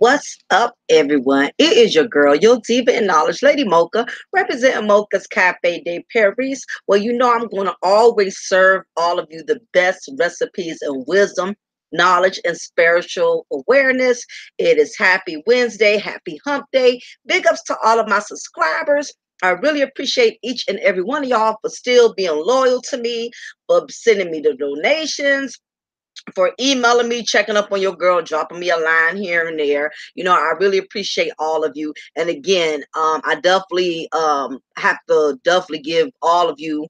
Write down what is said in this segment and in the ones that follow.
What's up, everyone? It is your girl, your diva in knowledge, Lady Mocha, representing Mocha's Cafe de Paris. Well, you know I'm going to always serve all of you the best recipes and wisdom, knowledge, and spiritual awareness. It is Happy Wednesday, Happy Hump Day. Big ups to all of my subscribers. I really appreciate each and every one of y'all for still being loyal to me, for sending me the donations, for emailing me, checking up on your girl, dropping me a line here and there. You know, I really appreciate all of you. And again, I definitely have to definitely give all of you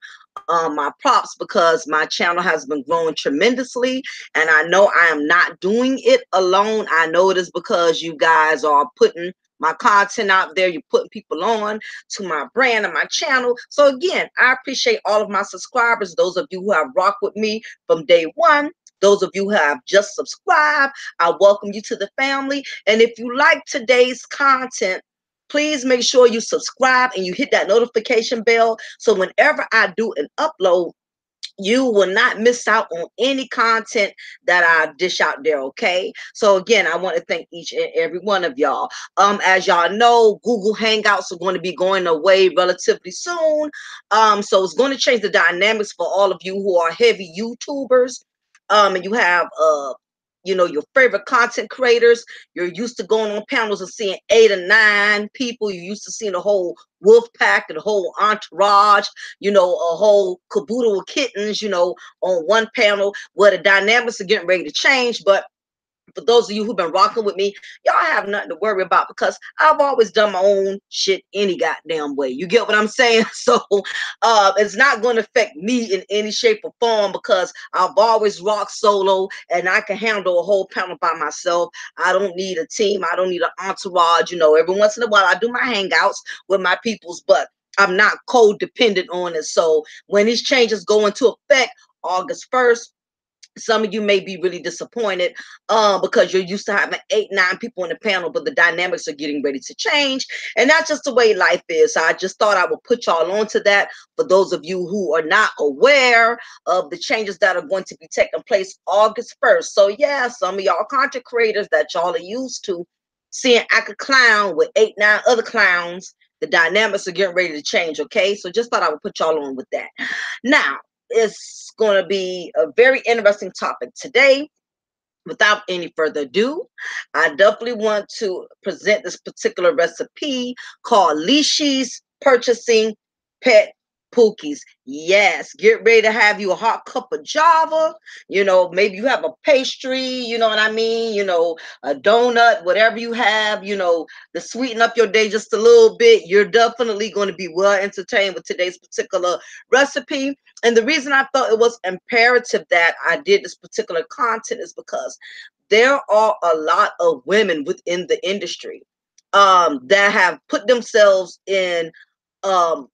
my props, because my channel has been growing tremendously, and I know I am not doing it alone. I know it is because you guys are putting my content out there. You're putting people on to my brand and my channel. So again, I appreciate all of my subscribers, those of you who have rocked with me from day one. Those of you who have just subscribed, I welcome you to the family. And if you like today's content, please make sure you subscribe and you hit that notification bell, so whenever I do an upload, you will not miss out on any content that I dish out there. Okay, so again, I want to thank each and every one of y'all. As y'all know, Google Hangouts are going to be going away relatively soon. So it's going to change the dynamics for all of you who are heavy YouTubers. And you have you know, your favorite content creators. You're used to going on panels and seeing 8 or 9 people. You're used to seeing a whole wolf pack and a whole entourage, you know, a whole caboodle of kittens, you know, on one panel, where the dynamics are getting ready to change. But for those of you who've been rocking with me, y'all have nothing to worry about, because I've always done my own shit any goddamn way. You get what I'm saying? So it's not going to affect me in any shape or form, because I've always rocked solo, and I can handle a whole panel by myself. I don't need a team. I don't need an entourage. You know, every once in a while I do my hangouts with my peoples, but I'm not codependent on it. So when these changes go into effect August 1st, some of you may be really disappointed, because you're used to having 8, 9 people on the panel, but the dynamics are getting ready to change. And that's just the way life is. So I just thought I would put y'all onto that, for those of you who are not aware of the changes that are going to be taking place August 1st. So yeah, some of y'all content creators that y'all are used to seeing act a clown with 8, 9 other clowns, the dynamics are getting ready to change. Okay, so just thought I would put y'all on with that. Now, it's going to be a very interesting topic today. Without any further ado, I definitely want to present this particular recipe called LEAS-SHE's Purchasing Pet Pookies. Yes, get ready to have you a hot cup of Java. You know, maybe you have a pastry, you know what I mean? You know, a donut, whatever you have, you know, to sweeten up your day just a little bit. You're definitely going to be well entertained with today's particular recipe. And the reason I felt it was imperative that I did this particular content is because there are a lot of women within the industry that have put themselves in um,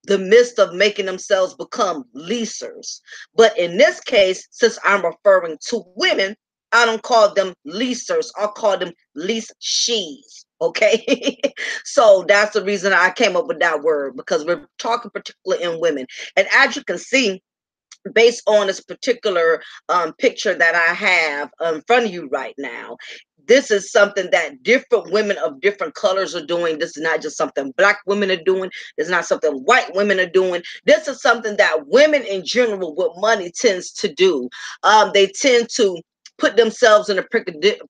the midst of making themselves become leasers. But in this case, since I'm referring to women, I don't call them leasers. I'll call them lease-shes. Okay. So that's the reason I came up with that word, because we're talking particularly in women. And as you can see, based on this particular picture that I have in front of you right now, This is something that different women of different colors are doing. This is not just something black women are doing. It's not something white women are doing. This is something that women in general with money tends to do. They tend to put themselves in a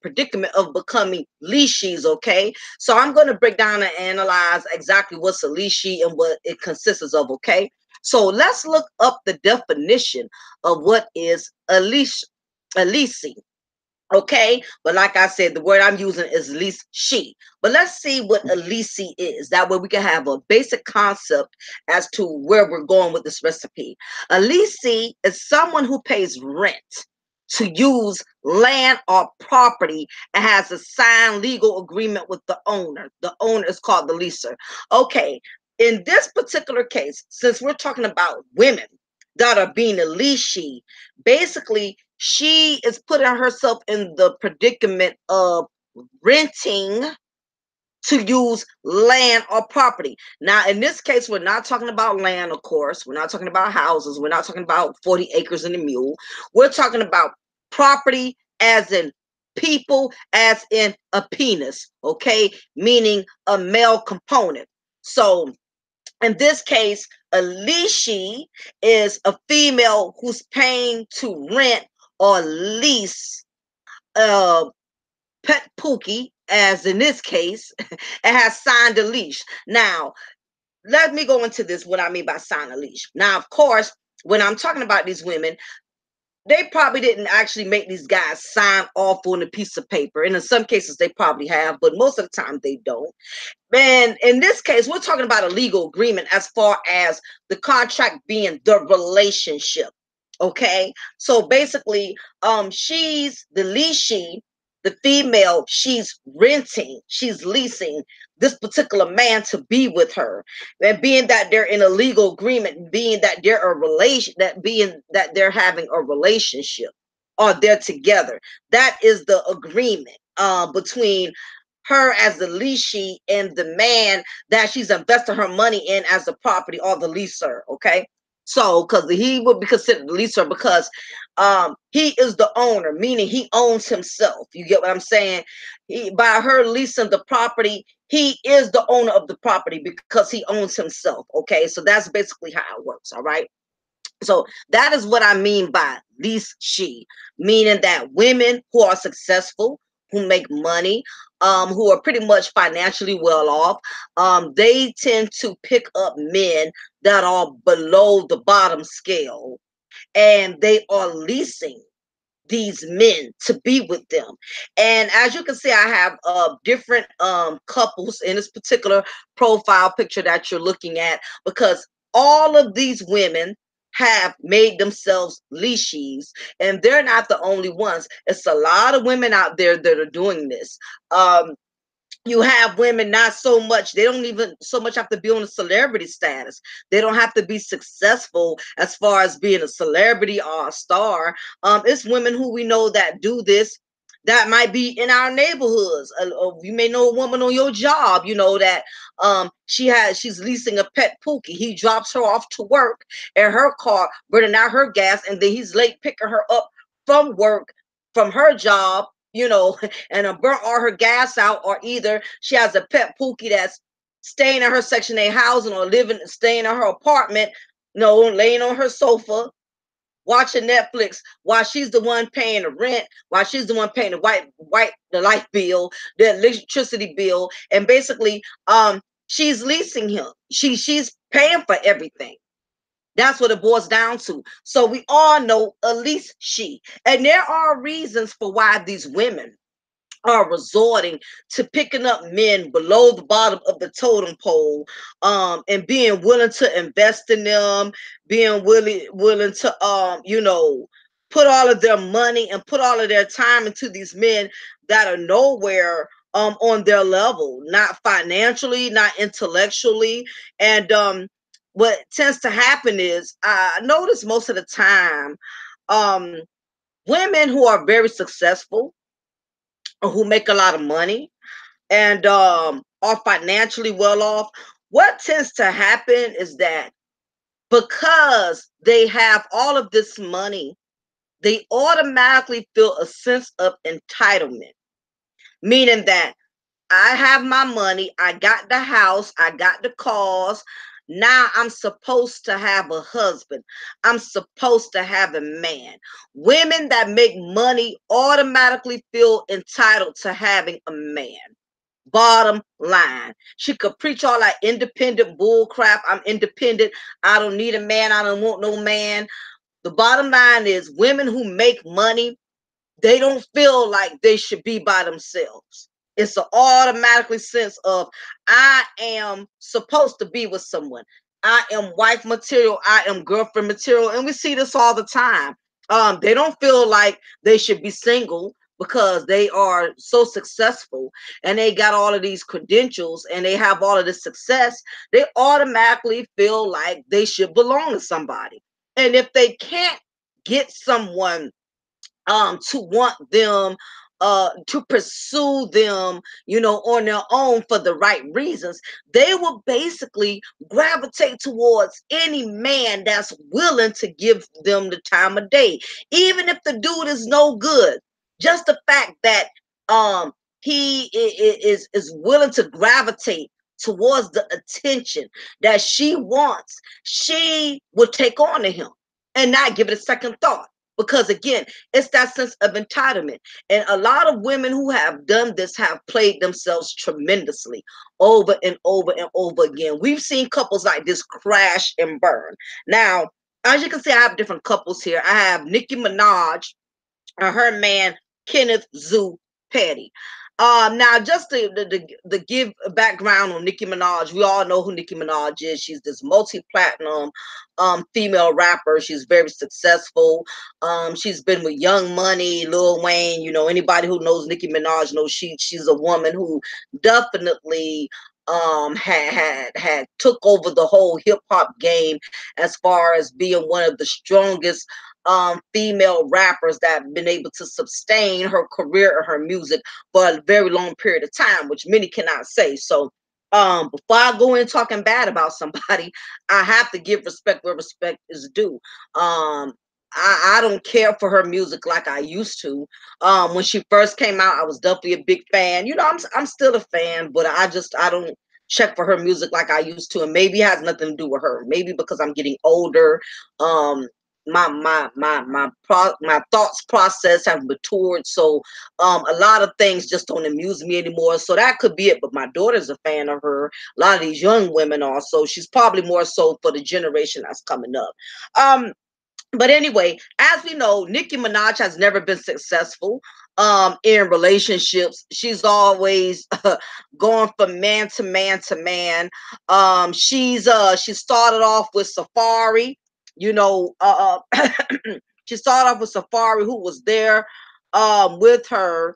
predicament of becoming leashes, okay? So I'm going to break down and analyze exactly what's a leashe and what it consists of, okay? So let's look up the definition of what is a leash, a leasing. Okay, but like I said, the word I'm using is LEAS-SHE. But let's see what a leasing is. That way we can have a basic concept as to where we're going with this recipe. A leasing is someone who pays rent to use land or property and has a signed legal agreement with the owner. The owner is called the leaser. Okay, in this particular case, since we're talking about women that are being a leashe, basically she is putting herself in the predicament of renting to use land or property. Now, in this case, we're not talking about land, of course. We're not talking about houses. We're not talking about 40 acres and a mule. We're talking about property as in people, as in a penis, okay? Meaning a male component. So in this case, a leashe is a female who's paying to rent or lease a pet Pookie, as in this case, and has signed a leash. Now, let me go into this, what I mean by sign a leash. Now, of course, when I'm talking about these women, they probably didn't actually make these guys sign off on a piece of paper. And in some cases, they probably have, but most of the time they don't. And in this case, we're talking about a legal agreement as far as the contract being the relationship. Okay. So basically, she's the leasing, the female, she's renting, she's leasing this particular man to be with her. And being that they're in a legal agreement, being that they're a relation, that being that they're having a relationship or they're together. That is the agreement between her as the leasee and the man that she's invested her money in as the property or the leaser. Okay. So, because he would be considered the leaser because he is the owner, meaning he owns himself. You get what I'm saying? By her leasing the property, he is the owner of the property because he owns himself. Okay. So that's basically how it works. All right. So that is what I mean by leas-she, meaning that women who are successful, who make money, who are pretty much financially well off, they tend to pick up men that are below the bottom scale, and they are leasing these men to be with them. And as you can see, I have different couples in this particular profile picture that you're looking at, because all of these women have made themselves leashes, and they're not the only ones. It's a lot of women out there that are doing this. You have women not so much, they don't even so much have to be on a celebrity status. They don't have to be successful as far as being a celebrity or a star. It's women who we know that do this, that might be in our neighborhoods. You may know a woman on your job, you know, that she's leasing a pet Pookie. He drops her off to work in her car, burning out her gas, and then he's late picking her up from work, from her job, you know, and burnt all her gas out, or either she has a pet Pookie that's staying in her Section 8 housing or staying in her apartment, you know, laying on her sofa, watching Netflix while she's the one paying the rent, while she's the one paying the light bill, the electricity bill, and basically she's leasing him. She's paying for everything. That's what it boils down to. So we all know at least she. And there are reasons for why these women are resorting to picking up men below the bottom of the totem pole, and being willing to invest in them, being willing to you know, put all of their money and put all of their time into these men that are nowhere on their level, not financially, not intellectually. And what tends to happen is, I notice most of the time, um women who are very successful, who make a lot of money, and are financially well off, what tends to happen is that because they have all of this money, they automatically feel a sense of entitlement. meaning that I have my money, I got the house, I got the cars. Now I'm supposed to have a husband. I'm supposed to have a man. Women that make money automatically feel entitled to having a man. Bottom line. She could preach all that independent bull crap. I'm independent. I don't need a man. I don't want no man. The bottom line is women who make money, they don't feel like they should be by themselves. It's an automatically sense of I am supposed to be with someone. I am wife material. I am girlfriend material. And we see this all the time. They don't feel like they should be single because they are so successful and they got all of these credentials and they have all of this success. They automatically feel like they should belong to somebody. And if they can't get someone to want them, to pursue them, on their own for the right reasons, they will basically gravitate towards any man that's willing to give them the time of day, even if the dude is no good. Just the fact that he is willing to gravitate towards the attention that she wants, she will take on to him and not give it a second thought. Because again, it's that sense of entitlement. And a lot of women who have done this have played themselves tremendously over and over and over again. We've seen couples like this crash and burn. Now, as you can see, I have different couples here. I have Nicki Minaj and her man, Kenneth Zoo Petty. Now just to give a background on Nicki Minaj, we all know who Nicki Minaj is. She's this multi-platinum female rapper. She's very successful. She's been with Young Money, Lil Wayne. Anybody who knows Nicki Minaj knows she's a woman who definitely had took over the whole hip hop game as far as being one of the strongest female rappers that have been able to sustain her career or her music for a very long period of time, which many cannot say. So before I go in talking bad about somebody, I have to give respect where respect is due. I don't care for her music like I used to. When she first came out, I was definitely a big fan. I'm still a fan, but I don't check for her music like I used to, and maybe it has nothing to do with her. Maybe because I'm getting older. My thoughts process have matured, so a lot of things just don't amuse me anymore. So that could be it. But my daughter's a fan of her. A lot of these young women are. So she's probably more so for the generation that's coming up. But anyway, as we know, Nicki Minaj has never been successful in relationships. She's always going from man to man to man. She started off with Safari, you know, she started off with Safari, who was there with her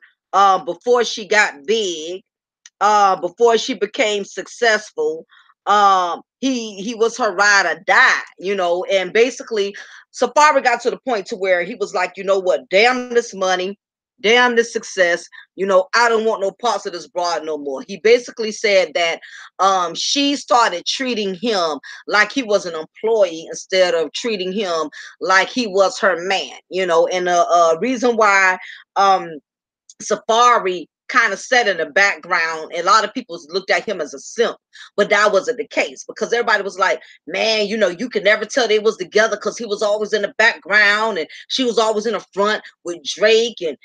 before she got big, before she became successful. He was her ride or die, and basically Safari got to the point to where he was like, you know what, damn this money, damn this success, I don't want no parts of this broad no more. He basically said that she started treating him like he was an employee instead of treating him like he was her man, and the reason why Safari kind of set in the background. A lot of people looked at him as a simp, but that wasn't the case because everybody was like, man, you could never tell they was together because he was always in the background and she was always in the front with Drake and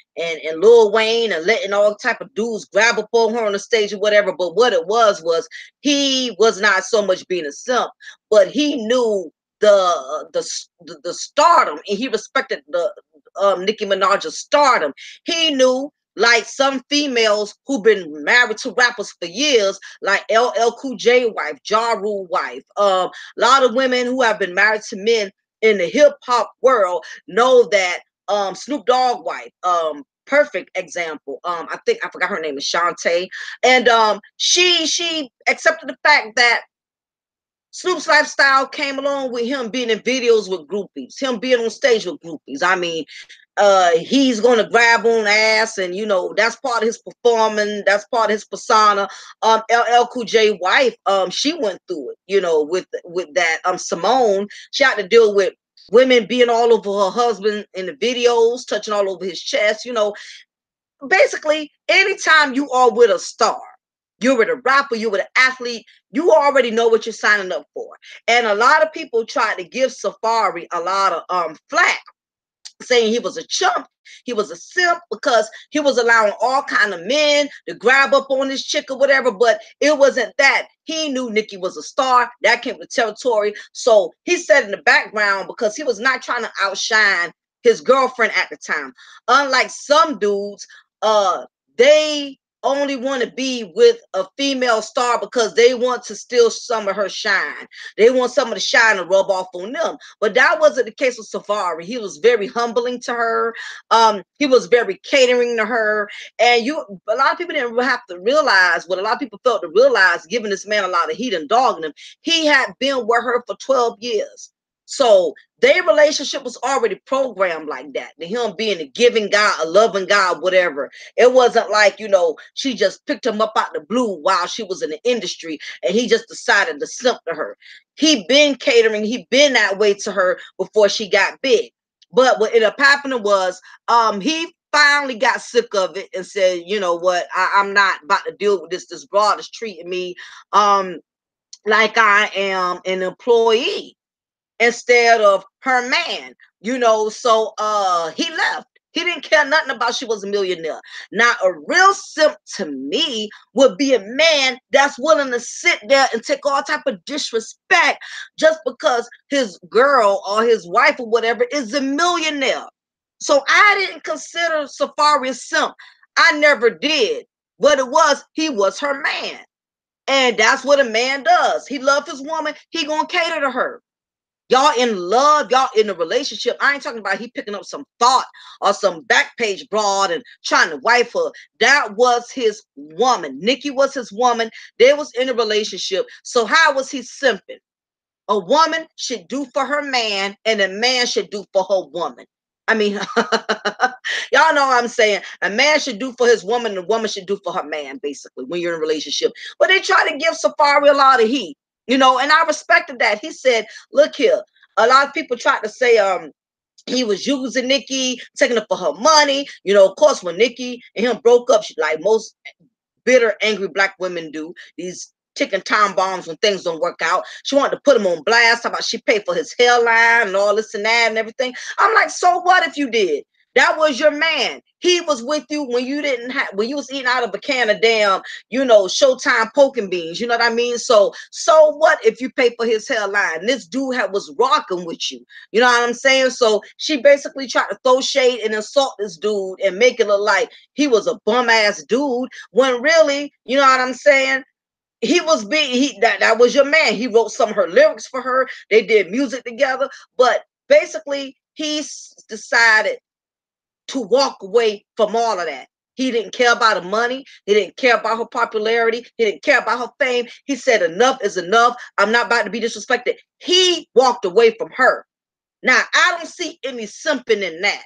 Lil Wayne and letting all type of dudes grab up on her on the stage or whatever. But what it was he was not so much being a simp, but he knew the stardom, and he respected the Nicki Minaj's stardom. He knew, like some females who've been married to rappers for years, like LL Cool J wife, Ja Rule wife. A lot of women who have been married to men in the hip hop world know that Snoop Dogg wife, perfect example. I think I forgot her name is Shantae, and she accepted the fact that Snoop's lifestyle came along with him being in videos with groupies, him being on stage with groupies. I mean, he's gonna grab on ass, and that's part of his performing, that's part of his persona. LL Cool J wife, she went through it, with that. Simone, she had to deal with women being all over her husband in the videos, touching all over his chest. basically, anytime you are with a star, you're with a rapper, you're with an athlete, you already know what you're signing up for. And a lot of people try to give Safari a lot of flack, saying he was a chump, he was a simp, because he was allowing all kind of men to grab up on this chick or whatever. But it wasn't that. He knew Nikki was a star. That came with territory. So he said in the background, because he was not trying to outshine his girlfriend at the time. Unlike some dudes, they only want to be with a female star because they want to steal some of her shine. They want some of the shine to rub off on them. But that wasn't the case with Safari. He was very humbling to her. He was very catering to her. And a lot of people didn't have to realize what a lot of people felt to realize, giving this man a lot of heat and dogging him. He had been with her for 12 years. So their relationship was already programmed like that. To him being a giving guy, a loving guy, whatever. It wasn't like, she just picked him up out the blue while she was in the industry and he just decided to simp to her. He been catering, he been that way to her before she got big. But what ended up happening was he finally got sick of it and said, you know what, I'm not about to deal with this. This broad is treating me like I am an employee instead of her man, so he left. He didn't care nothing about she was a millionaire. Now, a real simp to me would be a man that's willing to sit there and take all type of disrespect just because his girl or his wife or whatever is a millionaire. So I didn't consider Safari a simp. I never did. What it was, he was her man. And that's what a man does. He loves his woman. He gonna cater to her. Y'all in love, y'all in a relationship. I ain't talking about he picking up some thought or some back page broad and trying to wife her. That was his woman. Nikki was his woman. They was in a relationship. So how was he simping? A woman should do for her man and a man should do for her woman. I mean, y'all know what I'm saying. A man should do for his woman and a woman should do for her man, basically, when you're in a relationship. But they try to give Safari a lot of heat, and I respected that. He said, look here, a lot of people tried to say he was using Nikki, taking it for her money. Of course, when Nikki and him broke up, like most bitter, angry black women do, these ticking time bombs when things don't work out. She wanted to put him on blast. How about she paid for his hairline and all this and that and everything? I'm like, so what if you did? That was your man. He was with you when you didn't have, when you was eating out of a can of damn, Showtime poking beans. You know what I mean? So what if you pay for his hairline? This dude was rocking with you. You know what I'm saying? So she basically tried to throw shade and insult this dude and make it look like he was a bum ass dude when really, you know what I'm saying? He was that was your man. He wrote some of her lyrics for her. They did music together, but basically he decided to walk away from all of that. He didn't care about her money. He didn't care about her popularity. He didn't care about her fame. He said, enough is enough. I'm not about to be disrespected. He walked away from her. Now, I don't see any simping in that.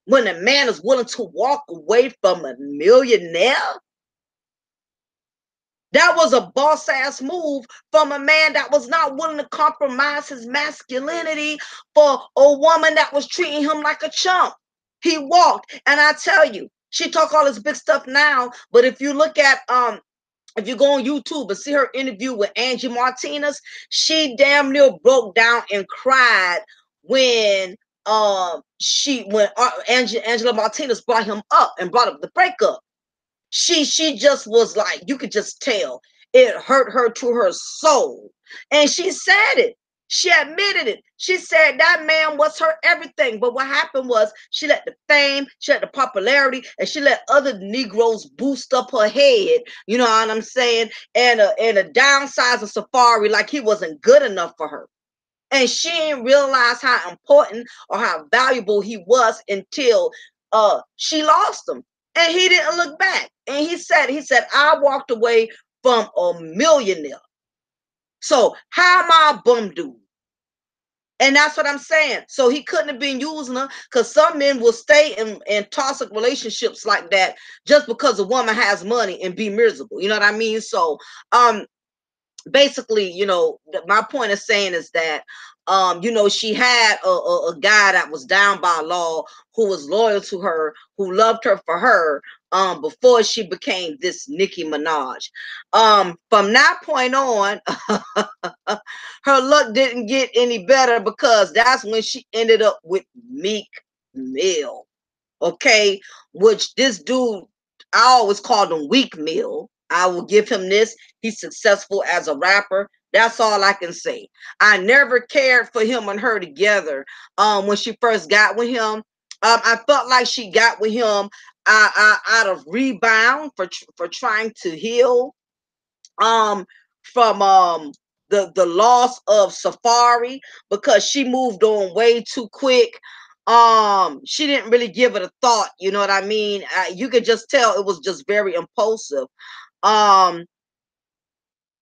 When a man is willing to walk away from a millionaire, that was a boss ass move from a man that was not willing to compromise his masculinity for a woman that was treating him like a chump. He walked, and I tell you, she talk all this big stuff now, but if you look at if you go on YouTube and see her interview with Angie Martinez, she damn near broke down and cried when Angela Martinez brought him up and brought up the breakup. She just was like, you could just tell it hurt her to her soul. And she said it. She admitted it. She said that man was her everything. But what happened was she let the fame, she let the popularity, and she let other Negroes boost up her head. You know what I'm saying? And a downsize of Safari like he wasn't good enough for her. And she didn't realize how important or how valuable he was until she lost him. And he didn't look back. And he said, I walked away from a millionaire. So how am I a bum dude? And that's what I'm saying. So he couldn't have been using her, because some men will stay in toxic relationships like that just because a woman has money and be miserable. You know what I mean? So basically, my point of saying is that she had a guy that was down by law, who was loyal to her, who loved her for her, before she became this Nicki Minaj. From that point on, her luck didn't get any better because that's when she ended up with Meek Mill. Okay, which this dude, I always called him Weak Mill. I will give him this. He's successful as a rapper. That's all I can say. I never cared for him and her together. When she first got with him, I felt like she got with him out of rebound for trying to heal um from the loss of Safari, because she moved on way too quick. She didn't really give it a thought, you know what I mean? You could just tell it was just very impulsive. um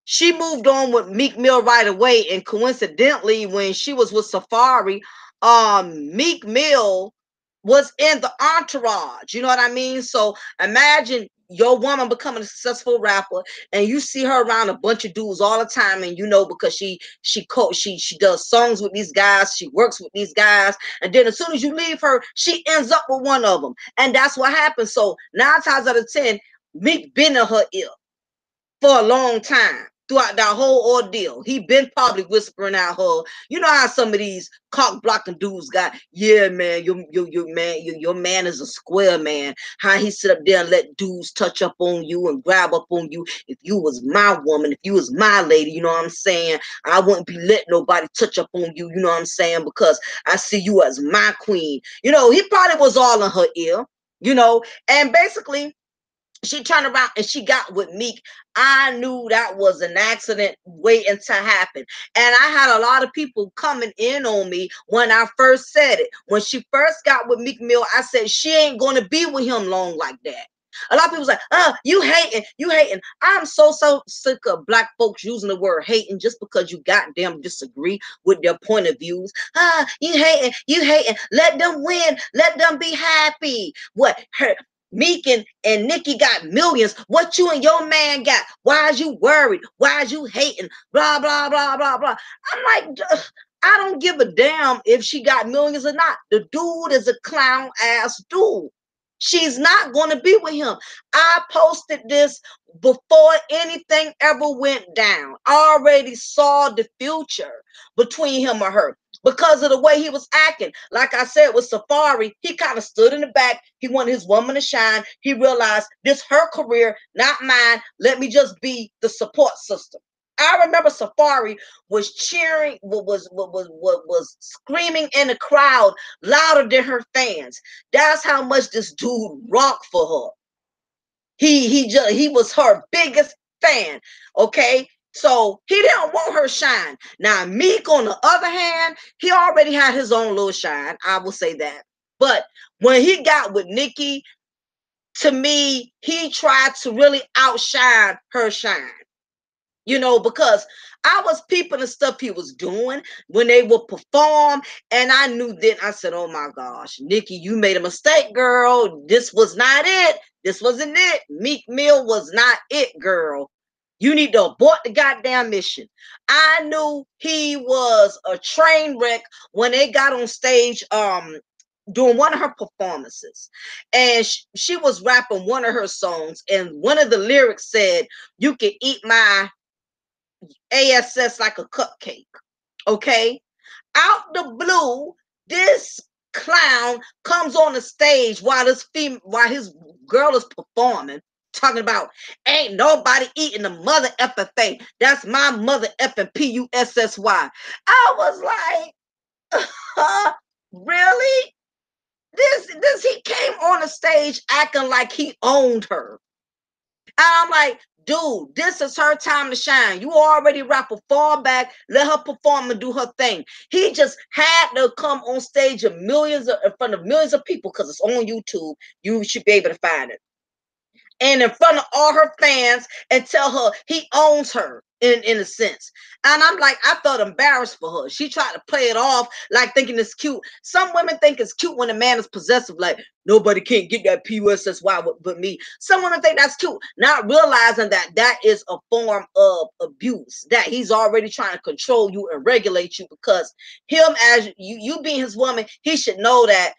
she moved on with Meek Mill right away, and coincidentally, when she was with Safari, Meek Mill was in the entourage. You know what I mean? So imagine your woman becoming a successful rapper, and you see her around a bunch of dudes all the time, and you know, because she does songs with these guys, she works with these guys, and then as soon as you leave her, she ends up with one of them, and that's what happens. So 9 times out of 10, Meek been in her ear for a long time throughout that whole ordeal. He been probably whispering at her. You know how some of these cock blocking dudes got, yeah, man, your man is a square man. How he sit up there and let dudes touch up on you and grab up on you. If you was my woman, if you was my lady, you know what I'm saying, I wouldn't be letting nobody touch up on you, you know what I'm saying, because I see you as my queen. You know, he probably was all in her ear, you know, and basically she turned around and she got with Meek. I knew that was an accident waiting to happen. And I had a lot of people coming in on me when I first said it. When she first got with Meek Mill, I said she ain't going to be with him long like that. A lot of people was like, oh, you hating, you hating. I'm so sick of black folks using the word hating just because you goddamn disagree with their point of views. You hating, you hating. Let them win. Let them be happy. What? Meek and Nicki got millions. What you and your man got? Why is you worried? Why is you hating? Blah, blah, blah, blah, blah. I'm like, I don't give a damn if she got millions or not. The dude is a clown ass dude. She's not going to be with him. I posted this before anything ever went down. I already saw the future between him or her because of the way he was acting. Like I said with Safari, he kind of stood in the back. He wanted his woman to shine. He realized this her career, not mine. Let me just be the support system. I remember Safari was cheering, was screaming in the crowd louder than her fans. That's how much this dude rocked for her. He was her biggest fan. Okay. So he didn't want her shine. Now, Meek, on the other hand, he already had his own little shine. I will say that. But when he got with Nicki, to me, he tried to really outshine her shine. You know, because I was peeping the stuff he was doing when they would perform, and I knew then, I said, oh my gosh, Nicki, you made a mistake, girl. This was not it. This wasn't it. Meek Mill was not it, girl. You need to abort the goddamn mission. I knew he was a train wreck when they got on stage doing one of her performances, and she was rapping one of her songs, and one of the lyrics said, you can eat my ass like a cupcake. Okay. Out the blue, this clown comes on the stage while his girl is performing, talking about ain't nobody eating the mother effing thing. That's my mother effing Pussy. I was like, really? This he came on the stage acting like he owned her. And I'm like, dude, this is her time to shine. You already rapper, fall back, let her perform and do her thing. He just had to come on stage in front of millions of people, because it's on YouTube. You should be able to find it, and in front of all her fans, and tell her he owns her in a sense. And I'm like, I felt embarrassed for her. She tried to play it off like thinking it's cute. Some women think it's cute when a man is possessive, like nobody can't get that Pussy but me. Some women think that's cute, not realizing that that is a form of abuse, that he's already trying to control you and regulate you, because him, as you being his woman, he should know that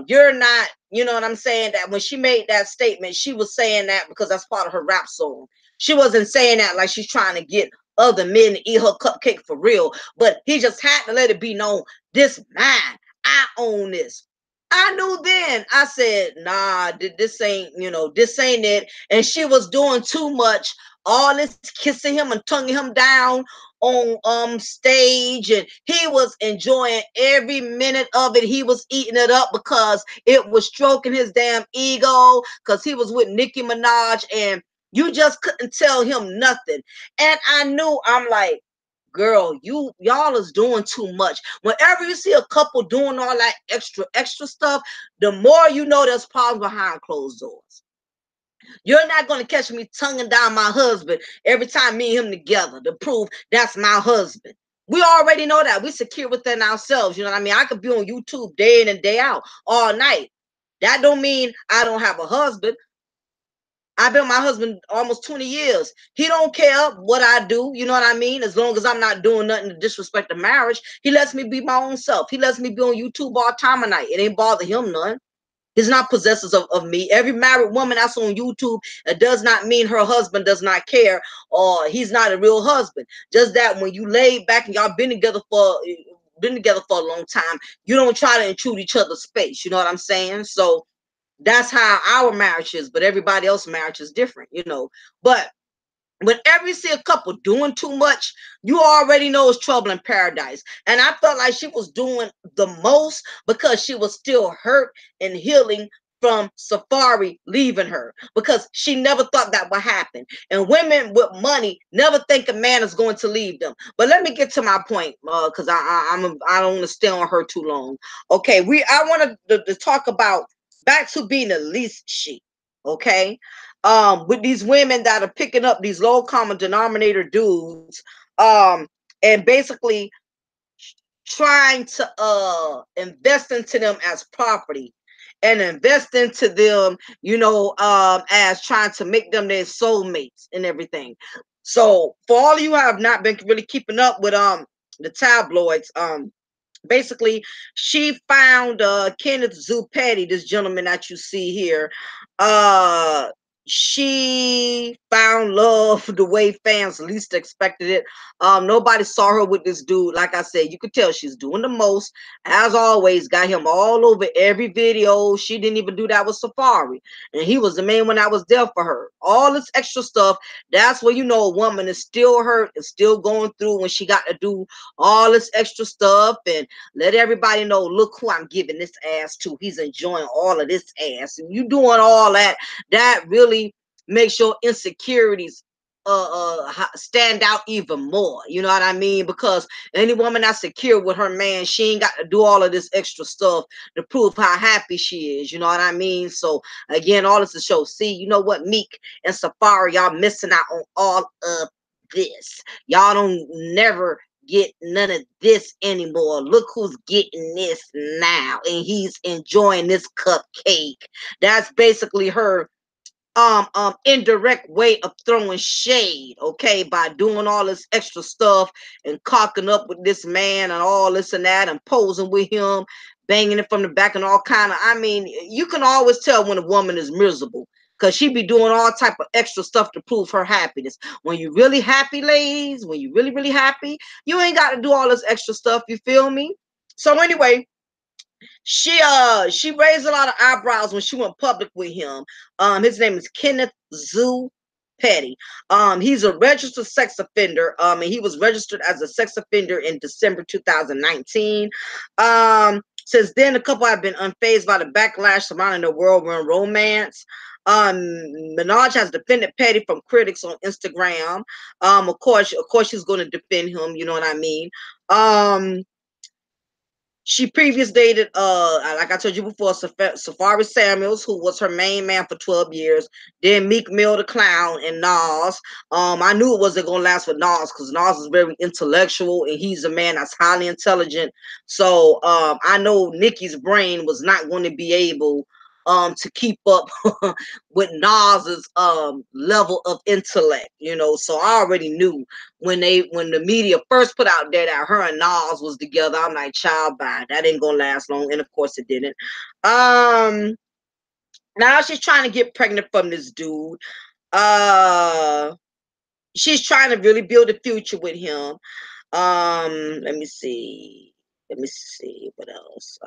you're not, you know what I'm saying? That when she made that statement, she was saying that because that's part of her rap song. She wasn't saying that like she's trying to get other men to eat her cupcake for real. But he just had to let it be known, this mine. I own this. I knew then. I said, nah, this ain't, this ain't it. And she was doing too much. All this kissing him and tonguing him down on stage, and he was enjoying every minute of it. He was eating it up because it was stroking his damn ego, because he was with Nicki Minaj, and you just couldn't tell him nothing. And I knew, I'm like, girl, y'all is doing too much. Whenever you see a couple doing all that extra stuff, the more you know there's problems behind closed doors. You're not going to catch me tonguing down my husband every time me and him together to prove that's my husband. We already know that. We secure within ourselves. You know what I mean? I could be on YouTube day in and day out, all night. That don't mean I don't have a husband. I've been with my husband almost 20 years. He don't care what I do. You know what I mean? As long as I'm not doing nothing to disrespect the marriage, he lets me be my own self. He lets me be on YouTube all time of night. It ain't bother him none. He's not possessive of me. Every married woman that's on YouTube, it does not mean her husband does not care or he's not a real husband. Just that when you lay back and y'all been together for a long time, you don't try to intrude each other's space. You know what I'm saying? So that's how our marriage is, but everybody else's marriage is different, But whenever you see a couple doing too much, you already know it's trouble in paradise. And I felt like she was doing the most because she was still hurt and healing from Safari leaving her, because she never thought that would happen. And women with money never think a man is going to leave them. But let me get to my point, because I don't want to stay on her too long. Okay, I wanted to talk about back to being a LEAS-SHE. Okay, with these women that are picking up these low common denominator dudes, and basically trying to invest into them as property and invest into them, as trying to make them their soulmates and everything. So for all of you who have not been really keeping up with the tabloids, basically she found 𝐜𝐚'𝐬, this gentleman that you see here. She found love the way fans least expected it. Nobody saw her with this dude. Like I said, you could tell she's doing the most. As always, got him all over every video. She didn't even do that with Safari, and he was the main one that was there for her. All this extra stuff, that's where you know a woman is still hurt and still going through, when she got to do all this extra stuff and let everybody know, look who I'm giving this ass to. He's enjoying all of this ass. And you doing all that, that really makes your insecurities stand out even more. You know what I mean? Because any woman that's secure with her man, she ain't got to do all of this extra stuff to prove how happy she is. You know what I mean? So again, all this to show. See, you know what, Meek and Safari, y'all missing out on all of this. Y'all don't never get none of this anymore. Look who's getting this now, and he's enjoying this cupcake. That's basically her indirect way of throwing shade, okay, by doing all this extra stuff and cocking up with this man and all this and that and posing with him, banging it from the back and all kind of, I mean, you can always tell when a woman is miserable, because she be doing all type of extra stuff to prove her happiness. When you really happy, ladies, when you really happy, you ain't got to do all this extra stuff. You feel me? So anyway, she raised a lot of eyebrows when she went public with him. His name is 𝐜𝐚'𝐬. He's a registered sex offender. And he was registered as a sex offender in December 2019. Since then, the couple have been unfazed by the backlash surrounding the whirlwind romance. Minaj has defended Petty from critics on Instagram. Of course, she's going to defend him. You know what I mean? She previously dated, like I told you before, Safari Samuels, who was her main man for 12 years. Then Meek Mill the Clown and Nas. I knew it wasn't gonna last with Nas, because Nas is very intellectual and he's a man that's highly intelligent. So I know Nicki's brain was not going to be able to keep up with Nas's level of intellect, you know. So I already knew when the media first put out there that her and Nas was together. I'm like, child, bye, that ain't gonna last long, and of course it didn't. Now she's trying to get pregnant from this dude. She's trying to really build a future with him. Let me see. Let me see what else.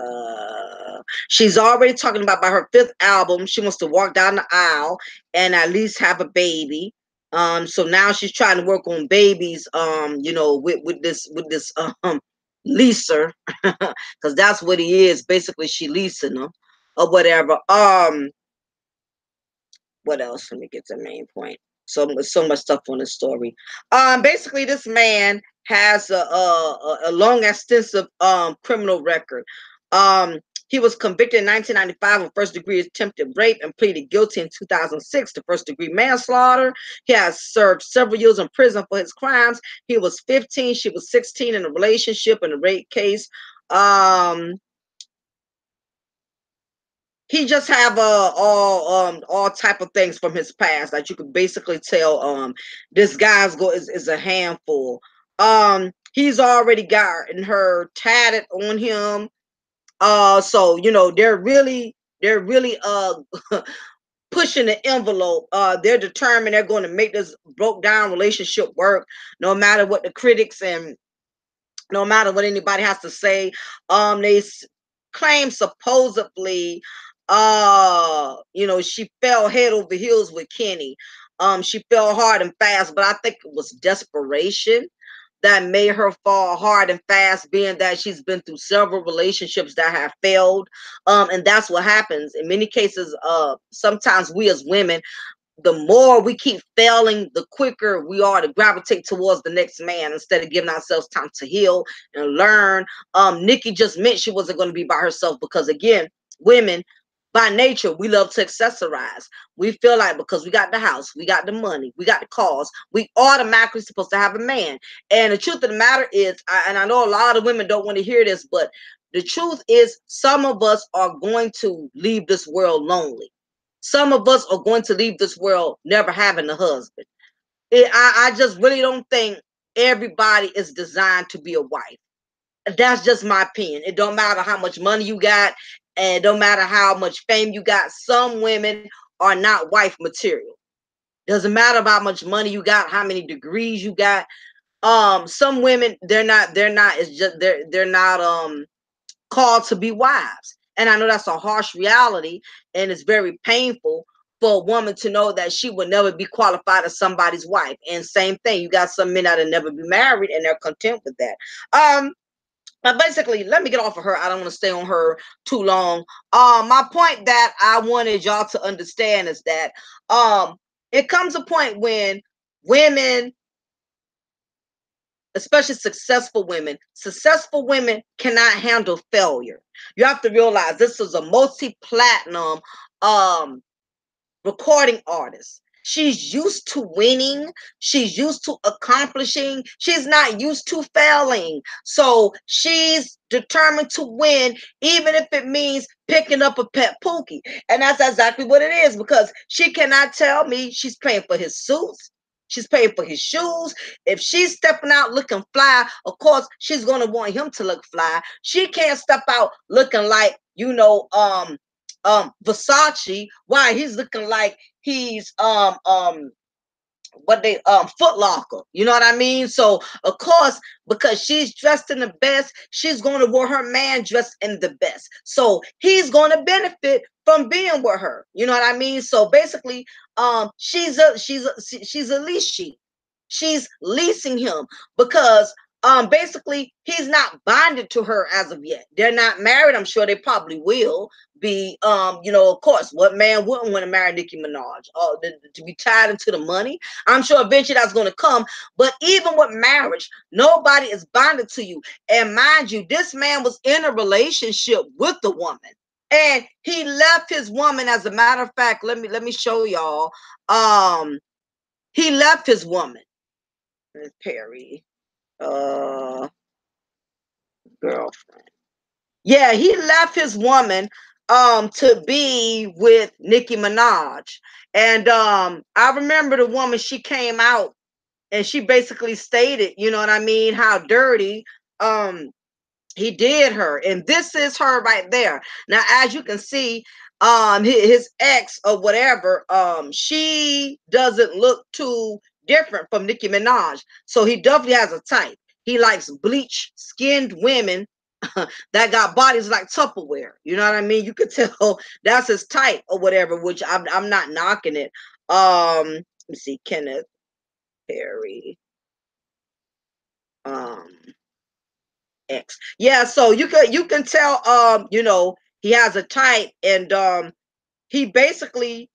She's already talking about by her 5th album. She wants to walk down the aisle and at least have a baby. So now she's trying to work on babies. You know, with this leaser, because that's what he is. Basically, she leasing them or whatever. What else? Let me get to the main point. So much stuff on the story. Basically, this man has a long, extensive criminal record. Um, he was convicted in 1995 of first-degree attempted rape and pleaded guilty in 2006 to first-degree manslaughter. He has served several years in prison for his crimes. He was 15, she was 16 in a relationship in a rape case. He just have all type of things from his past that you could basically tell this guy's is a handful. He's already gotten her tatted on him. So you know they're really pushing the envelope. They're determined they're going to make this broke down relationship work, no matter what the critics and no matter what anybody has to say. They claim supposedly, you know, she fell head over heels with Kenny. She fell hard and fast, but I think it was desperation that made her fall hard and fast, being that she's been through several relationships that have failed. And that's what happens in many cases. Sometimes we as women, the more we keep failing, the quicker we are to gravitate towards the next man instead of giving ourselves time to heal and learn. Nikki just meant she wasn't going to be by herself because, again, women by nature, we love to accessorize. We feel like because we got the house, we got the money, we got the cars, we automatically supposed to have a man. And the truth of the matter is, and I know a lot of women don't want to hear this, but the truth is some of us are going to leave this world lonely. Some of us are going to leave this world never having a husband. I just really don't think everybody is designed to be a wife. That's just my opinion. It don't matter how much money you got, and it don't matter how much fame you got. Some women are not wife material. Doesn't matter about how much money you got, how many degrees you got. Some women, they're not, it's just they're not called to be wives. And I know that's a harsh reality, and it's very painful for a woman to know that she would never be qualified as somebody's wife. And same thing, you got some men that'll never be married and they're content with that. But basically, let me get off of her. I don't want to stay on her too long. My point that I wanted y'all to understand is that it comes a point when women, especially successful women cannot handle failure. You have to realize this is a multi-platinum um recording artist. She's used to winning. She's used to accomplishing. She's not used to failing. So she's determined to win, even if it means picking up a pet Pookie. And that's exactly what it is, because she cannot tell me she's paying for his suits. She's paying for his shoes. If she's stepping out looking fly, of course, she's going to want him to look fly. She can't step out looking like, Versace. Why? He's looking like he's what they Foot Locker. You know what I mean? So of course, because she's dressed in the best, she's going to want her man dressed in the best. So he's going to benefit from being with her. You know what I mean? So basically, she's a leash-she. She's leasing him because basically he's not bonded to her as of yet. They're not married. I'm sure they probably will be. Of course, what man wouldn't want to marry Nicki Minaj? To be tied into the money. I'm sure eventually that's going to come. But even with marriage, nobody is bonded to you. And mind you, this man was in a relationship with the woman, and he left his woman. As a matter of fact, let me show y'all. He left his woman. Perry, girlfriend. Yeah, he left his woman to be with Nicki Minaj. And I remember the woman, she came out and she basically stated, you know what I mean, how dirty he did her. And this is her right there. Now, as you can see, his ex or whatever, she doesn't look too different from Nicki Minaj. So he definitely has a type. He likes bleach skinned women that got bodies like Tupperware. You know what I mean? You could tell that's his type or whatever, which I'm not knocking it. Let me see, Kenneth Perry. Um X. Yeah, so you can tell you know, he has a type, and he basically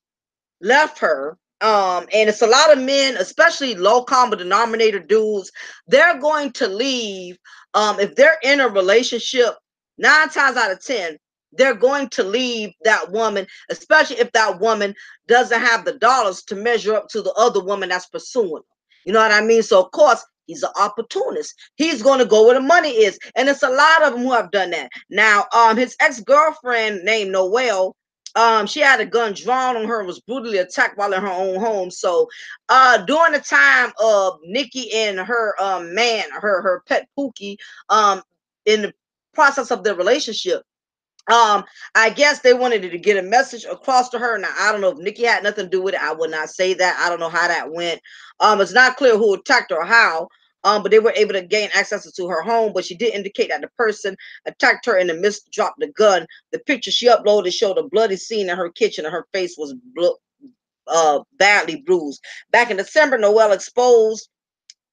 left her. And it's a lot of men, especially low common denominator dudes, they're going to leave if they're in a relationship. 9 times out of 10, they're going to leave that woman, especially if that woman doesn't have the dollars to measure up to the other woman that's pursuing them. You know what I mean? So of course he's an opportunist. He's going to go where the money is, and it's a lot of them who have done that. Now, his ex-girlfriend named Noelle, she had a gun drawn on her, was brutally attacked while in her own home. So during the time of Nikki and her man, her pet Pookie, in the process of their relationship, I guess they wanted to get a message across to her. Now, I don't know if Nikki had nothing to do with it. I would not say that. I don't know how that went. It's not clear who attacked her or how. But they were able to gain access to her home. But she did indicate that the person attacked her in the midst, dropped the gun. The picture she uploaded showed a bloody scene in her kitchen, and her face was badly bruised. Back in December, Noelle exposed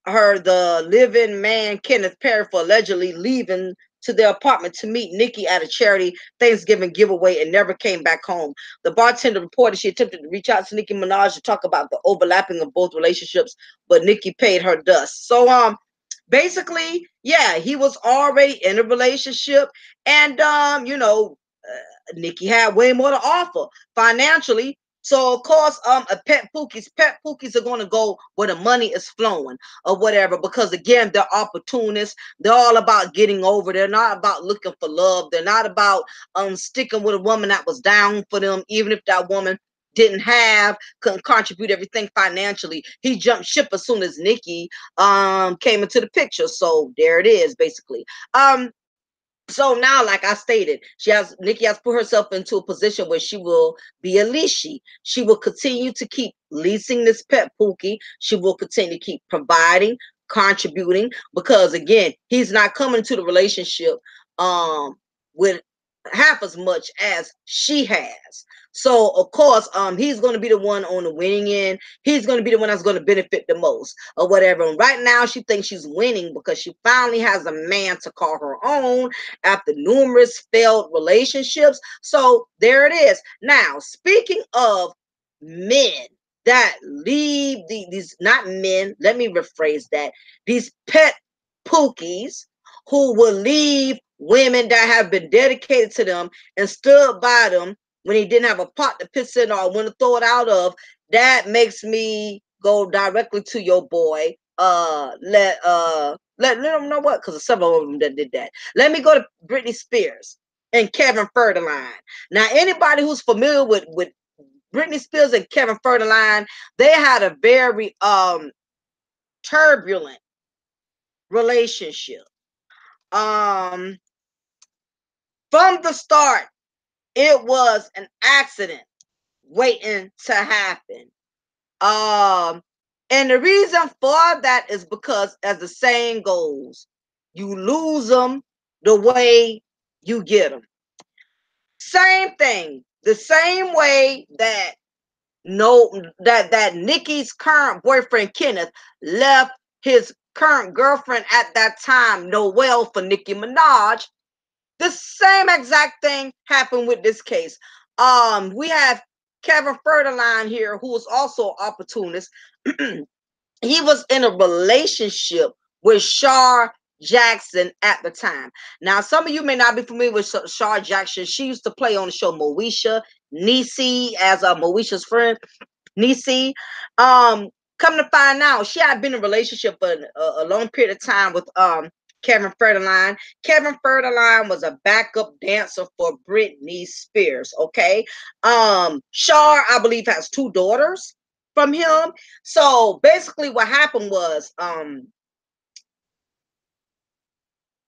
the living man Kenneth Perry for allegedly leaving to their apartment to meet Nikki at a charity Thanksgiving giveaway and never came back home. The bartender reported she attempted to reach out to Nicki Minaj to talk about the overlapping of both relationships, but Nikki paid her dust. So basically, yeah, he was already in a relationship, and you know, Nikki had way more to offer financially. So of course, a pet Pookies are going to go where the money is flowing or whatever, because again, they're opportunists. They're all about getting over. They're not about looking for love. They're not about sticking with a woman that was down for them, even if that woman couldn't contribute everything financially. He jumped ship as soon as Nikki came into the picture. So there it is, basically. So now, like I stated, Nikki has put herself into a position where she will be a leashy. She will continue to keep leasing this pet Pookie. She will continue to keep providing, contributing, because again, he's not coming to the relationship with half as much as she has. So of course, he's going to be the one on the winning end. He's going to be the one that's going to benefit the most or whatever. And right now, she thinks she's winning because she finally has a man to call her own after numerous failed relationships. So there it is. Now, speaking of men that leave these, not men, let me rephrase that, these pet Pookies who will leave women that have been dedicated to them and stood by them when he didn't have a pot to piss in or when to throw it out of. That makes me go directly to your boy. Let them know what, because several of them that did that. Let me go to Britney Spears and Kevin Federline. Now, anybody who's familiar with Britney Spears and Kevin Federline, they had a very turbulent relationship. From the start, it was an accident waiting to happen. And the reason for that is because, as the saying goes, you lose them the way you get them. Same thing. The same way that that Nikki's current boyfriend Kenneth left his current girlfriend at that time, Noelle, for Nicki Minaj. The same exact thing happened with this case. We have Kevin Federline here, who was also an opportunist. He was in a relationship with Shar Jackson at the time. Now, some of you may not be familiar with Shar Jackson. She used to play on the show Moesha Nisi as Moesha's friend. Nisi. Come to find out, she had been in a relationship for a long period of time with Kevin Federline. Kevin Federline was a backup dancer for Britney Spears. Okay. Shar, I believe, has two daughters from him. So basically what happened was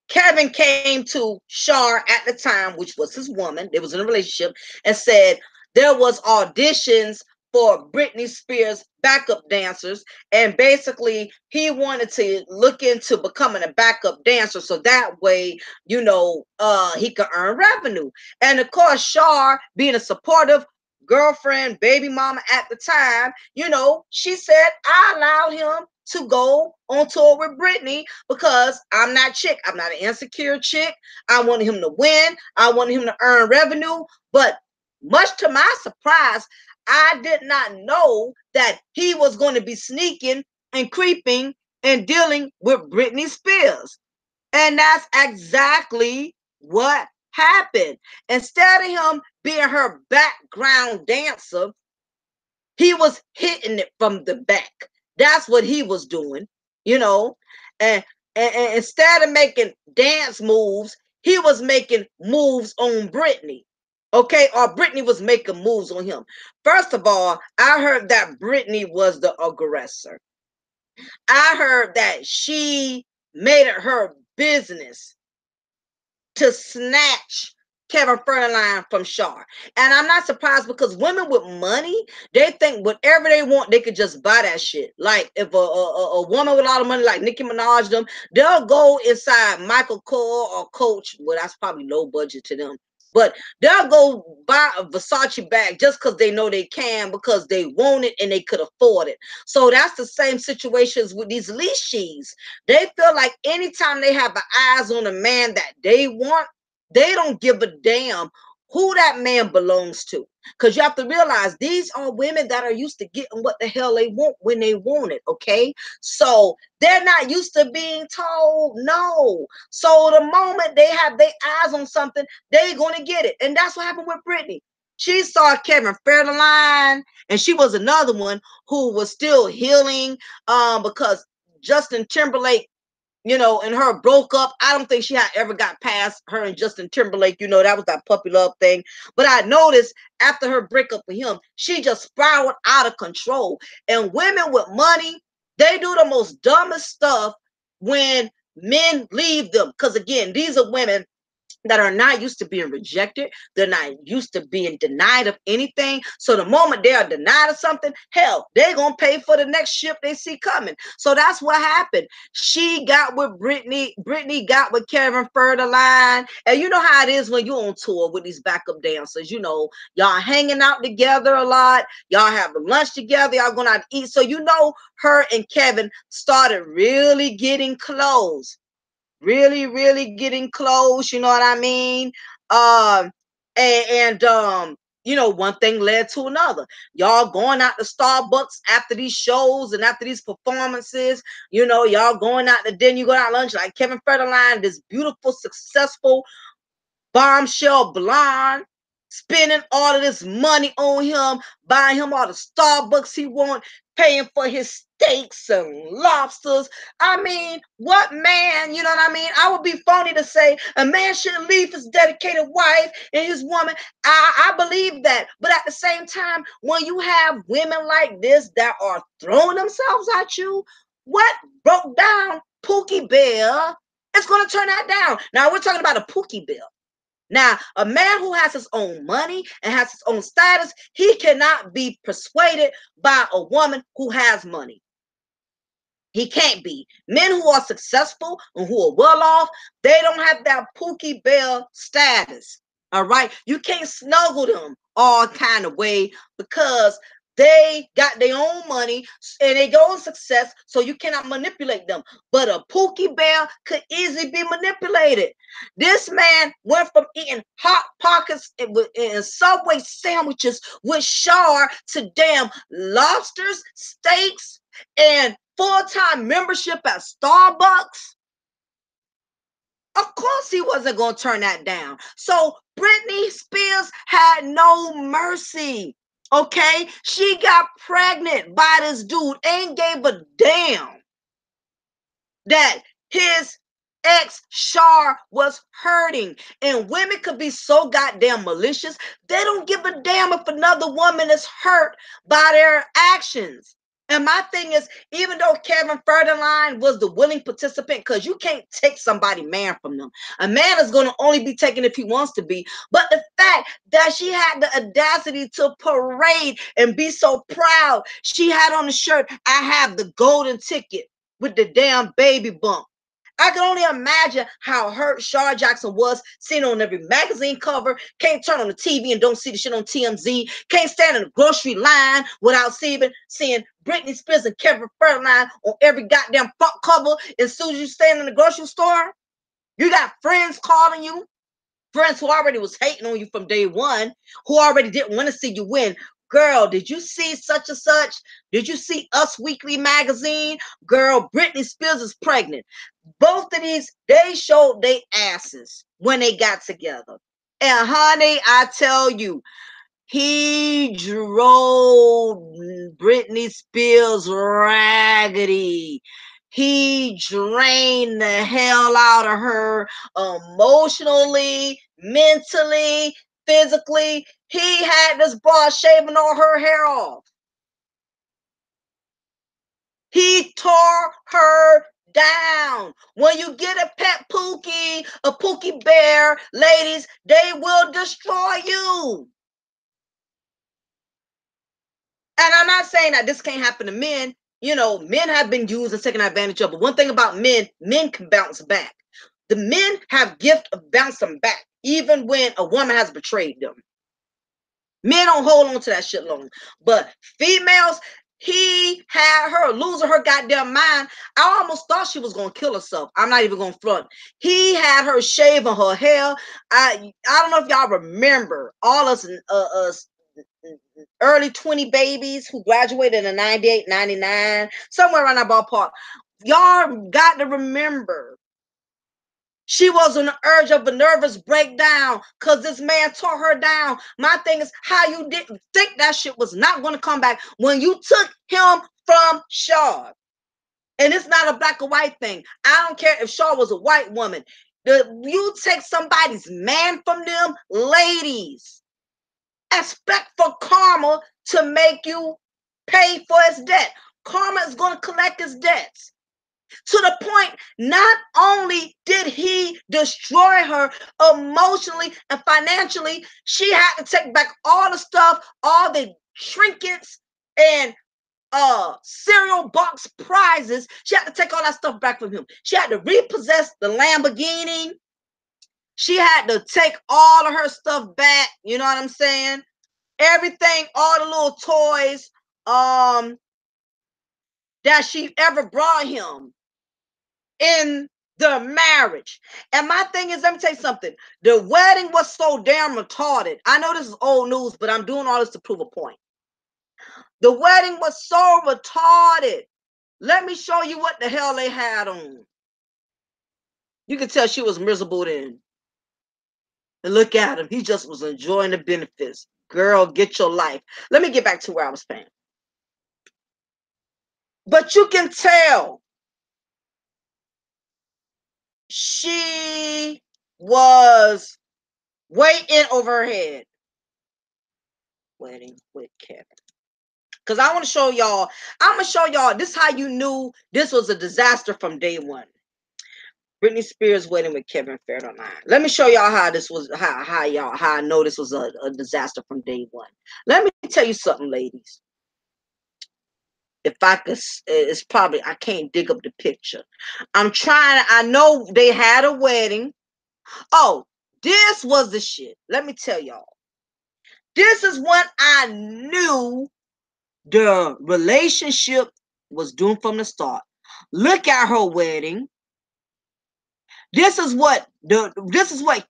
Kevin came to Shar at the time, which was his woman. They was in a relationship, and said there was auditions for Britney Spears backup dancers, and basically he wanted to look into becoming a backup dancer so that way, he could earn revenue. And of course, Shar, being a supportive girlfriend, baby mama at the time, she said, I allowed him to go on tour with Britney because I'm not chick. I'm not an insecure chick. I wanted him to win. I wanted him to earn revenue. But much to my surprise, I did not know that he was going to be sneaking and creeping and dealing with Britney Spears. And that's exactly what happened. Instead of him being her background dancer, he was hitting it from the back. That's what he was doing, you know. And, and instead of making dance moves, he was making moves on Britney. Okay, or Britney was making moves on him. First of all, I heard that Britney was the aggressor. I heard that she made it her business to snatch Kevin Federline from Shar. And I'm not surprised because women with money, they think whatever they want, they could just buy that shit. Like if a woman with a lot of money, like Nicki Minaj, them, they'll go inside Michael Kors or Coach. Well, that's probably low budget to them. But they'll go buy a Versace bag just because they know they can, because they want it and they could afford it. So that's the same situations with these LEAS-SHEs. They feel like anytime they have eyes on a man that they want, they don't give a damn who that man belongs to. Because you have to realize these are women that are used to getting what the hell they want when they want it. Okay. So they're not used to being told no. So the moment they have their eyes on something, they're going to get it. And that's what happened with Britney. She saw Kevin Federline, and she was another one who was still healing because Justin Timberlake, and her broke up. I don't think she had ever got past her and Justin Timberlake. That was that puppy love thing. But I noticed after her breakup with him, she just spiraled out of control. And women with money, they do the most dumbest stuff when men leave them. Because again, these are women that are not used to being rejected. They're not used to being denied of anything. So the moment they are denied of something, hell, they're going to pay for the next ship they see coming. So that's what happened. She got with Britney. Britney got with Kevin Federline. And you know how it is when you're on tour with these backup dancers. Y'all hanging out together a lot. Y'all have lunch together. Y'all going out to eat. So her and Kevin started really getting close. Really getting close, you know what I mean? One thing led to another. Y'all going out to Starbucks after these shows and after these performances. Y'all going out to dinner, you go out lunch, like Kevin Federline, this beautiful, successful bombshell blonde, spending all of this money on him, buying him all the Starbucks he want, paying for his steaks and lobsters. I mean, what man, you know what I mean? I would be phony to say a man shouldn't leave his dedicated wife and his woman. I believe that. But at the same time, when you have women like this that are throwing themselves at you, what broke down Pookie Bear is going to turn that down. Now, we're talking about a Pookie Bear. Now, a man who has his own money and has his own status, he cannot be persuaded by a woman who has money. He can't be. Men who are successful and who are well off, they don't have that Pookie Bell status. All right. You can't snuggle them all kind of way because they got their own money and they go on success, so you cannot manipulate them. But a Pookie Bear could easily be manipulated. This man went from eating hot pockets and Subway sandwiches with Shar to damn lobsters, steaks, and full-time membership at Starbucks. Of course he wasn't going to turn that down. So Britney Spears had no mercy. Okay? She got pregnant by this dude and gave a damn that his ex Shar was hurting. And women could be so goddamn malicious, they don't give a damn if another woman is hurt by their actions. And my thing is, even though Kevin Federline was the willing participant, because you can't take somebody man from them. A man is going to only be taken if he wants to be. But the fact that she had the audacity to parade and be so proud, she had on the shirt, I have the golden ticket with the damn baby bump. I can only imagine how hurt Shar Jackson was, seen on every magazine cover, can't turn on the TV and don't see the shit on TMZ, can't stand in the grocery line without seeing Britney Spears and Kevin Federline on every goddamn front cover. As soon as you stand in the grocery store, you got friends calling you, friends who already was hating on you from day one, who already didn't want to see you win. Girl, did you see such and such? Did you see Us Weekly magazine? Girl, Britney Spears is pregnant. Both of these, they showed their asses when they got together. And honey, I tell you, he drove Britney Spears raggedy. He drained the hell out of her emotionally, mentally, physically. He had this boss shaving all her hair off. He tore her down. When you get a pet Pookie, a Pookie bear, ladies, they will destroy you. And I'm not saying that this can't happen to men. You know, men have been used and taken advantage of. But one thing about men, men can bounce back. The men have gift of bouncing back, even when a woman has betrayed them. Men don't hold on to that shit long. But females, he had her losing her goddamn mind. I almost thought she was gonna kill herself. I'm not even gonna front. He had her shaving her hair. I don't know if y'all remember all us early 20 babies who graduated in 98, 99, somewhere around that ballpark. Y'all got to remember, she was on the urge of a nervous breakdown because this man tore her down. My thing is, how you didn't think that shit was not going to come back when you took him from Shaw. And it's not a black or white thing. I don't care if Shaw was a white woman. You take somebody's man from them, ladies, expect for karma to make you pay for his debt. Karma is going to collect his debts. To the point, not only did he destroy her emotionally and financially, she had to take back all the stuff, all the trinkets and cereal box prizes. She had to take all that stuff back from him. She had to repossess the Lamborghini. She had to take all of her stuff back. You know what I'm saying? Everything, all the little toys that she ever brought him in the marriage. And my thing is, let me tell you something. The wedding was so damn retarded. I know this is old news, but I'm doing all this to prove a point. The wedding was so retarded. Let me show you what the hell they had on. You can tell she was miserable then. And look at him. He just was enjoying the benefits. Girl, get your life. Let me get back to where I was saying. But you can tell she was way in over her head. Wedding with Kevin. Because I want to show y'all, I'm going to show y'all, this is how you knew this was a disaster from day one. Britney Spears wedding with Kevin Federline. Let me show y'all how this was, how I know this was a disaster from day one. Let me tell you something, ladies. If I could, it's probably, I can't dig up the picture. I'm trying, I know they had a wedding. Oh, this was the shit. Let me tell y'all. This is when I knew the relationship was doomed from the start. Look at her wedding. This is what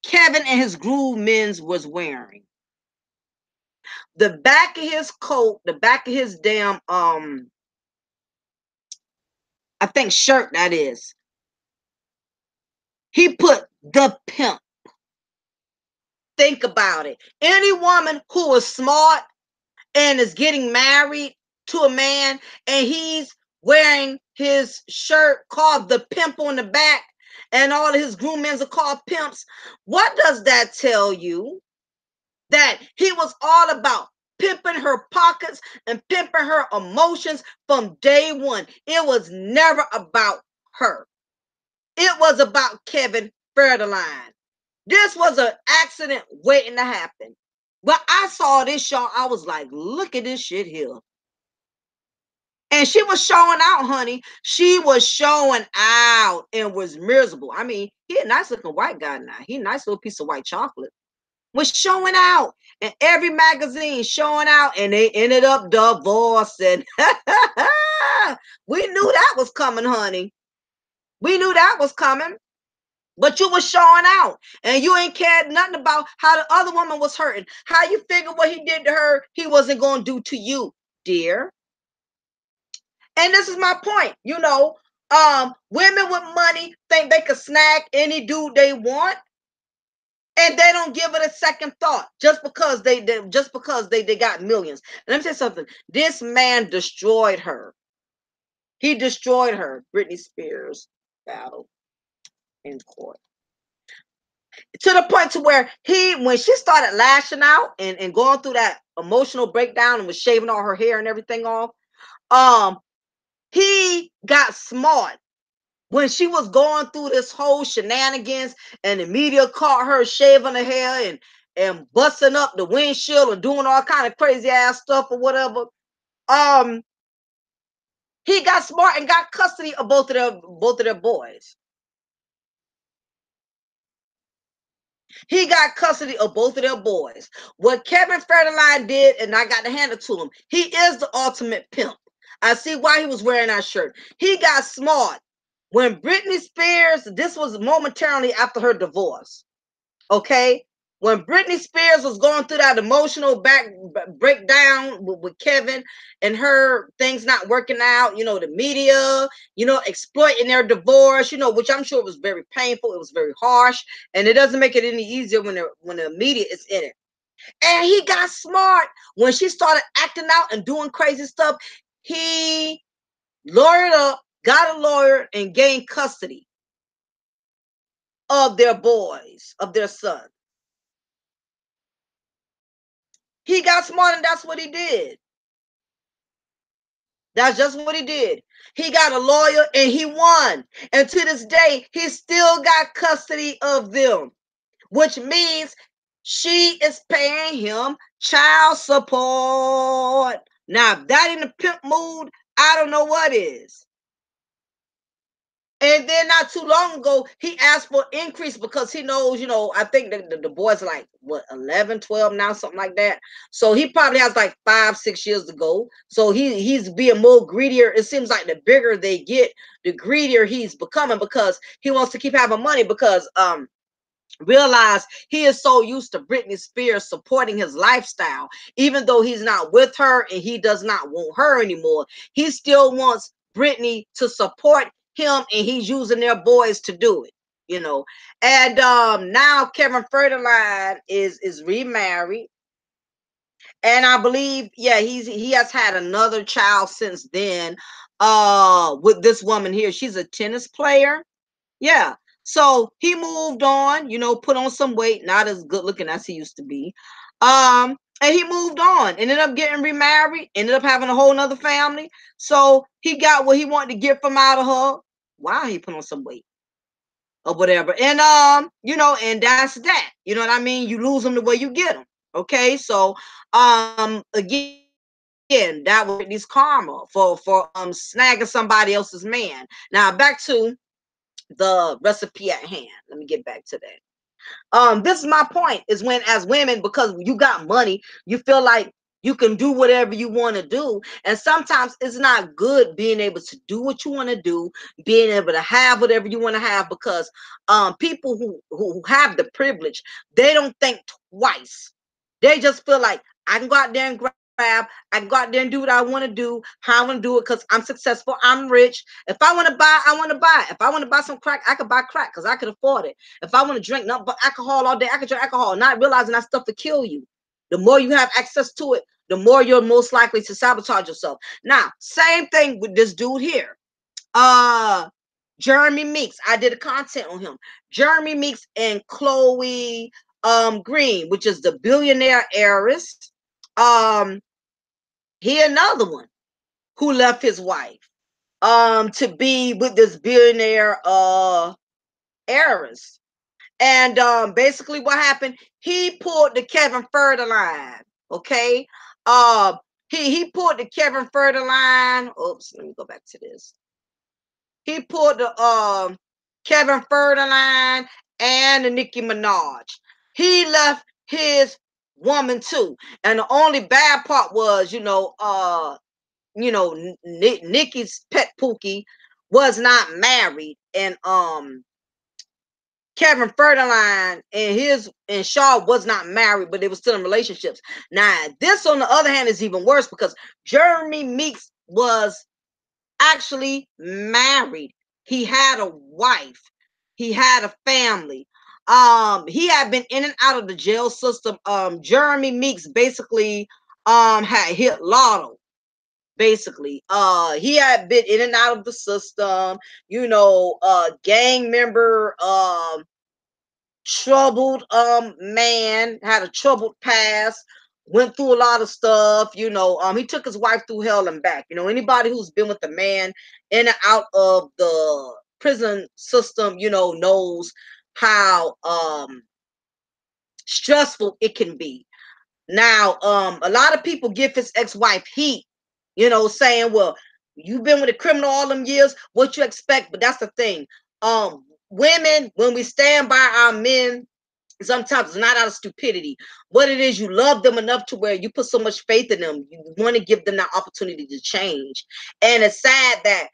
Kevin and his groomsmen was wearing. The back of his coat, the back of his damn I think shirt that is. He put the pimp. Think about it. Any woman who is smart and is getting married to a man and he's wearing his shirt called the pimp on the back, and all of his groommen are called pimps. What does that tell you? That he was all about pimping her pockets and pimping her emotions from day one. It was never about her. It was about Kevin Federline. This was an accident waiting to happen. But I saw this, y'all. I was like, look at this shit here. And she was showing out, honey. She was showing out and was miserable. I mean, he a nice looking white guy now. He a nice little piece of white chocolate. Was showing out in every magazine, showing out, and they ended up divorcing. We knew that was coming, honey. We knew that was coming. But you was showing out, and you ain't cared nothing about how the other woman was hurting. How you figure what he did to her, he wasn't going to do to you, dear. And this is my point. Women with money think they could snag any dude they want, and they don't give it a second thought just because they got millions. And let me tell you something. This man destroyed her. He destroyed her. Britney Spears battle in court. To the point to where when she started lashing out and going through that emotional breakdown and was shaving all her hair and everything off, he got smart. When she was going through this whole shenanigans and the media caught her shaving her hair and busting up the windshield and doing all kind of crazy ass stuff or whatever, he got smart and got custody of both of their boys. He got custody of both of their boys. What Kevin Federline did, and I got to hand it to him, he is the ultimate pimp. I see why he was wearing that shirt. He got smart. When Britney Spears, this was momentarily after her divorce, okay? When Britney Spears was going through that emotional breakdown with Kevin and her things not working out, the media, exploiting their divorce, which I'm sure was very painful. It was very harsh, and it doesn't make it any easier when the media is in it. And he got smart. When she started acting out and doing crazy stuff, he lawyered up, got a lawyer, and gained custody of their boys, of their son. He got smart, and that's what he did. That's just what he did. He got a lawyer, and he won. And to this day, he still got custody of them, which means she is paying him child support. Now, if that in the pimp mood, I don't know what is. And then not too long ago, he asked for increase because he knows, I think the boys are like, what, 11, 12 now, something like that. So he probably has like 5, 6 years to go. So he's being more greedier. It seems like the bigger they get, the greedier he's becoming because he wants to keep having money because realize he is so used to Britney Spears supporting his lifestyle. Even though he's not with her and he does not want her anymore, he still wants Britney to support him, and he's using their boys to do it, And now Kevin Federline is remarried, and I believe, yeah, he has had another child since then with this woman here. She's a tennis player. Yeah. So he moved on, put on some weight, not as good looking as he used to be. And he moved on, ended up getting remarried, ended up having a whole nother family. So he got what he wanted to get from out of her. Wow, he put on some weight or whatever. And and that's that. You know what I mean? You lose them the way you get them. Okay. So again, that was Britney's karma for snagging somebody else's man. Now back to the recipe at hand. Let me get back to that. This is my point, is when as women, because you got money, you feel like you can do whatever you want to do. And sometimes it's not good being able to do what you want to do, being able to have whatever you want to have, because people who have the privilege, they don't think twice. They just feel like I can go out there and grab, I can go out there and do what I want to do, how I want to do it, because I'm successful, I'm rich. If I want to buy, I want to buy. If I want to buy some crack, I could buy crack because I could afford it. If I want to drink nothing but alcohol all day, I could drink alcohol, not realizing that stuff will kill you. The more you have access to it, the more you're most likely to sabotage yourself. Now, same thing with this dude here. Jeremy Meeks. I did a content on him. Jeremy Meeks and Chloe Green, which is the billionaire heiress. He another one who left his wife to be with this billionaire heiress. And basically what happened, he pulled the Kevin Furter line. Okay. He pulled the Kevin Furter line. Oops, let me go back to this. He pulled the Kevin Furter line and the Nicki Minaj. He left his woman too. And the only bad part was, Nicki's pet Pookie was not married, and Kevin Furterline and Shaw was not married, but they were still in relationships. Now, this on the other hand is even worse because Jeremy Meeks was actually married. He had a wife. He had a family. He had been in and out of the jail system. Jeremy Meeks basically had hit lotto. Basically, he had been in and out of the system, gang member, troubled man, had a troubled past, went through a lot of stuff. He took his wife through hell and back. Anybody who's been with a man in and out of the prison system, knows how stressful it can be. Now, a lot of people give his ex-wife heat, saying, well, you've been with a criminal all them years, what you expect? But that's the thing. Women, when we stand by our men, sometimes it's not out of stupidity. What it is, you love them enough to where you put so much faith in them, you want to give them that opportunity to change. And it's sad that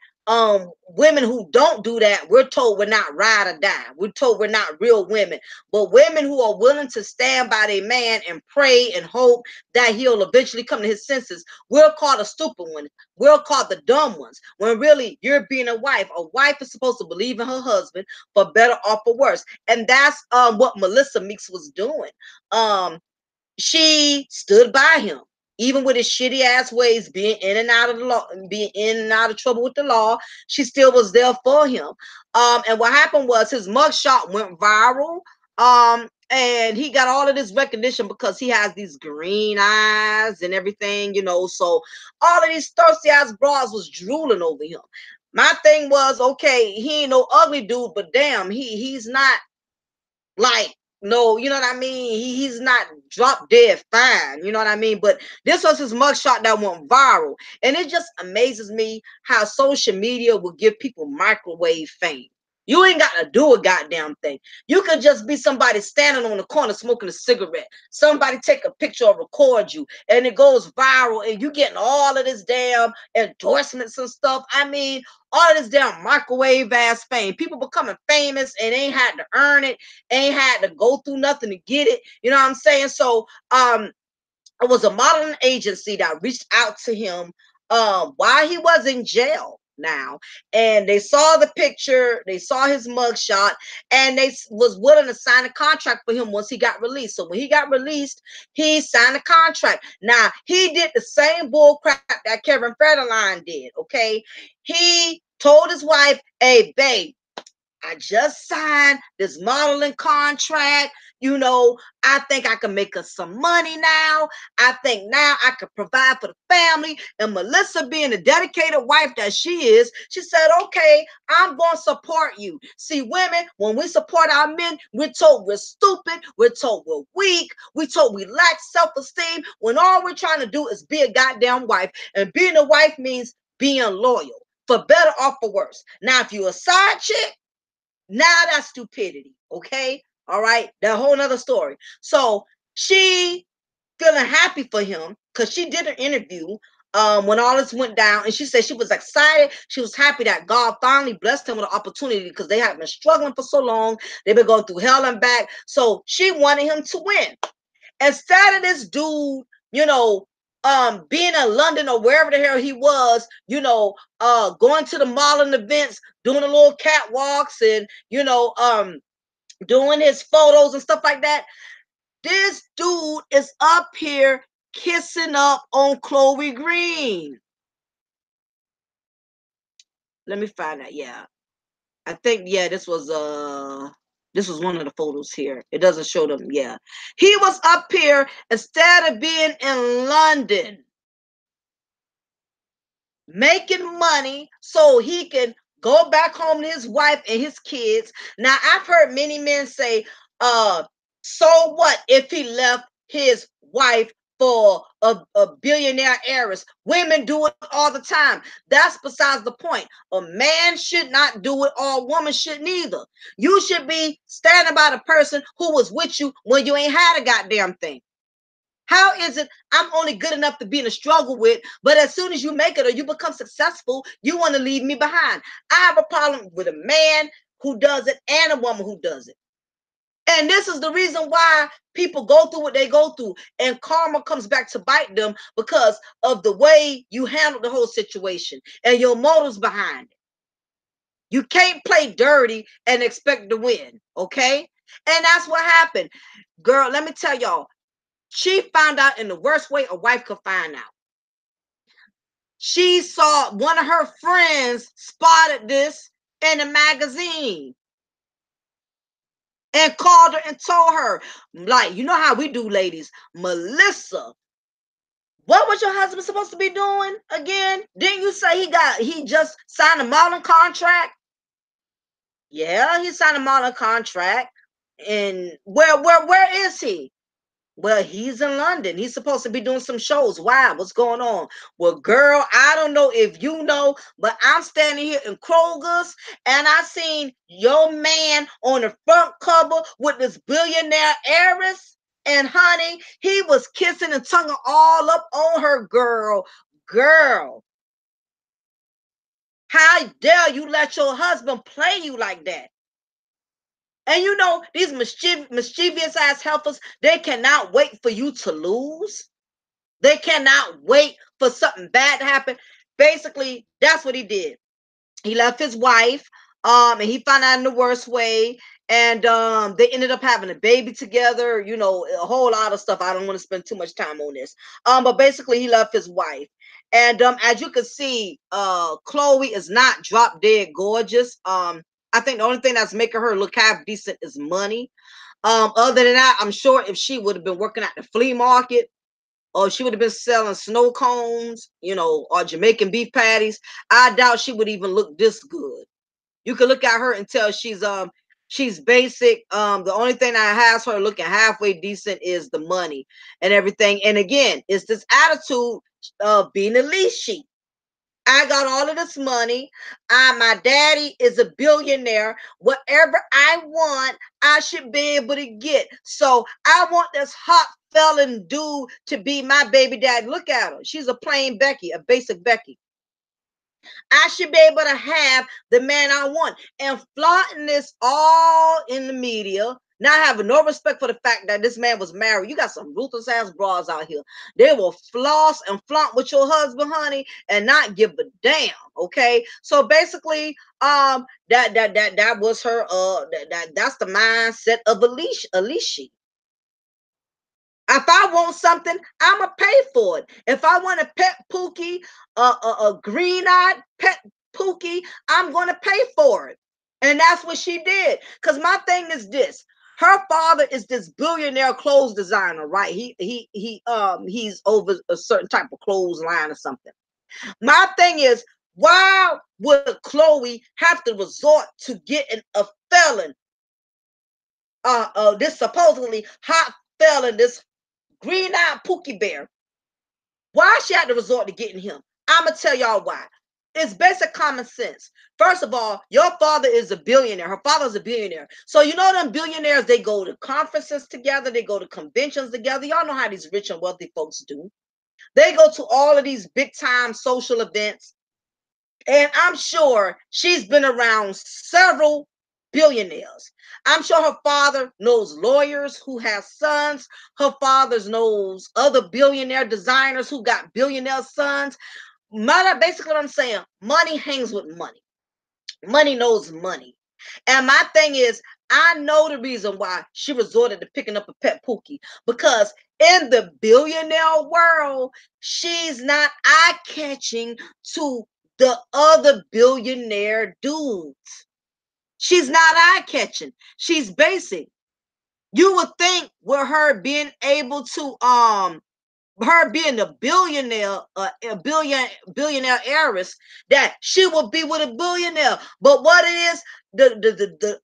women who don't do that, we're told we're not ride or die. We're told we're not real women. But women who are willing to stand by their man and pray and hope that he'll eventually come to his senses, we're called a stupid one. We're called the dumb ones. When really you're being a wife. A wife is supposed to believe in her husband for better or for worse. And that's what Melissa Meeks was doing. She stood by him, even with his shitty ass ways, being in and out of the law, being in and out of trouble with the law. She still was there for him. And what happened was his mugshot went viral. And he got all of this recognition because he has these green eyes and everything, So all of these thirsty ass bras was drooling over him. My thing was, okay, he ain't no ugly dude, but damn, he's not like, no, you know what I mean? He's not drop dead fine, you know what I mean? But this was his mugshot that went viral. And it just amazes me how social media will give people microwave fame. You ain't got to do a goddamn thing. You could just be somebody standing on the corner smoking a cigarette. Somebody take a picture or record you, and it goes viral, and you getting all of this damn endorsements and stuff. I mean, all of this damn microwave ass fame. People becoming famous and ain't had to earn it, ain't had to go through nothing to get it. You know what I'm saying? So it was a modeling agency that reached out to him while he was in jail now, and they saw the picture, they saw his mugshot, and they was willing to sign a contract for him once he got released. So when he got released, he signed a contract. Now he did the same bull crap that Kevin Federline did. Okay, he told his wife, hey babe, I just signed this modeling contract. I think I can make us some money now. I think now I can provide for the family. And Melissa, being the dedicated wife that she is, she said, okay, I'm going to support you. See, women, when we support our men, we're told we're stupid. We're told we're weak. We're told we lack self-esteem when all we're trying to do is be a goddamn wife. And being a wife means being loyal, for better or for worse. Now, if you're a side chick, now that's stupidity, okay? All right, that whole nother story. So she feeling happy for him because she did an interview when all this went down, and she said she was excited. She was happy that God finally blessed him with an opportunity because they had been struggling for so long. They've been going through hell and back. So she wanted him to win. Instead of this dude, being in London or wherever the hell he was, going to the modeling events, doing the little catwalks and, doing his photos and stuff like that. This dude is up here kissing up on Chloe Green. Let me find that. Yeah. I think, yeah, this was one of the photos here. It doesn't show them. Yeah. He was up here instead of being in London making money so he can go back home to his wife and his kids. Now, I've heard many men say, so what if he left his wife for a billionaire heiress? Women do it all the time. That's besides the point. A man should not do it, or a woman shouldn't either. You should be standing by the person who was with you when you ain't had a goddamn thing. How is it I'm only good enough to be in a struggle with, but as soon as you make it or you become successful, you want to leave me behind? I have a problem with a man who does it and a woman who does it. And this is the reason why people go through what they go through, and karma comes back to bite them because of the way you handle the whole situation and your motives behind it. You can't play dirty and expect to win, okay? And that's what happened. Girl, let me tell y'all, she found out in the worst way a wife could find out. She saw one of her friends spotted this in a magazine and called her and told her, like, you know how we do, ladies. Melissa, what was your husband supposed to be doing again? Didn't you say he just signed a modeling contract? Yeah, he signed a modeling contract. And where is he? Well, he's in London. He's supposed to be doing some shows. Why? What's going on? Well, girl, I don't know if you know, but I'm standing here in Kroger's and I seen your man on the front cover with this billionaire heiress. And honey, he was kissing and tonguing all up on her, girl. Girl, how dare you let your husband play you like that? And you know, these mischievous ass helpers, they cannot wait for you to lose. They cannot wait for something bad to happen. Basically, that's what he did. He left his wife, and he found out in the worst way. And they ended up having a baby together, you know, a whole lot of stuff. I don't want to spend too much time on this. But basically he left his wife. And as you can see, Chloe is not drop dead gorgeous. I think the only thing that's making her look half decent is money. Other than that, I'm sure if she would have been working at the flea market, or she would have been selling snow cones, you know, or Jamaican beef patties, I doubt she would even look this good. You can look at her and tell she's basic. The only thing that has her looking halfway decent is the money and everything. And again, it's this attitude of being a lease-she. I got all of this money. My daddy is a billionaire. Whatever I want, I should be able to get. So I want this hot felon dude to be my baby dad. Look at her. She's a plain Becky, a basic Becky. I should be able to have the man I want. And flaunting this all in the media, not having no respect for the fact that this man was married. You got some ruthless ass bras out here. They will floss and flaunt with your husband, honey, and not give a damn. Okay. So basically, that was her that's the mindset of Alicia. If I want something, I'ma pay for it. If I want a pet Pookie, a green-eyed pet Pookie, I'm gonna pay for it. And that's what she did. Because my thing is this: her father is this billionaire clothes designer, right? He's over a certain type of clothes line or something. My thing is, why would Chloe have to resort to getting a felon? This supposedly hot felon, this green-eyed Pookie Bear. Why she had to resort to getting him? I'm gonna tell y'all why. It's basic common sense. First of all, your father is a billionaire. Her father's a billionaire. So you know them billionaires, they go to conferences together, they go to conventions together. Y'all know how these rich and wealthy folks do. They go to all of these big time social events. And I'm sure she's been around several billionaires. I'm sure her father knows lawyers who have sons. Her father knows other billionaire designers who got billionaire sons. Basically, what I'm saying, money hangs with money. Money knows money. And my thing is, I know the reason why she resorted to picking up a pet Pookie, because in the billionaire world, she's not eye-catching to the other billionaire dudes. She's not eye-catching. She's basic. You would think with her being able to her being a billionaire, billionaire heiress, that she will be with a billionaire. But what it is, the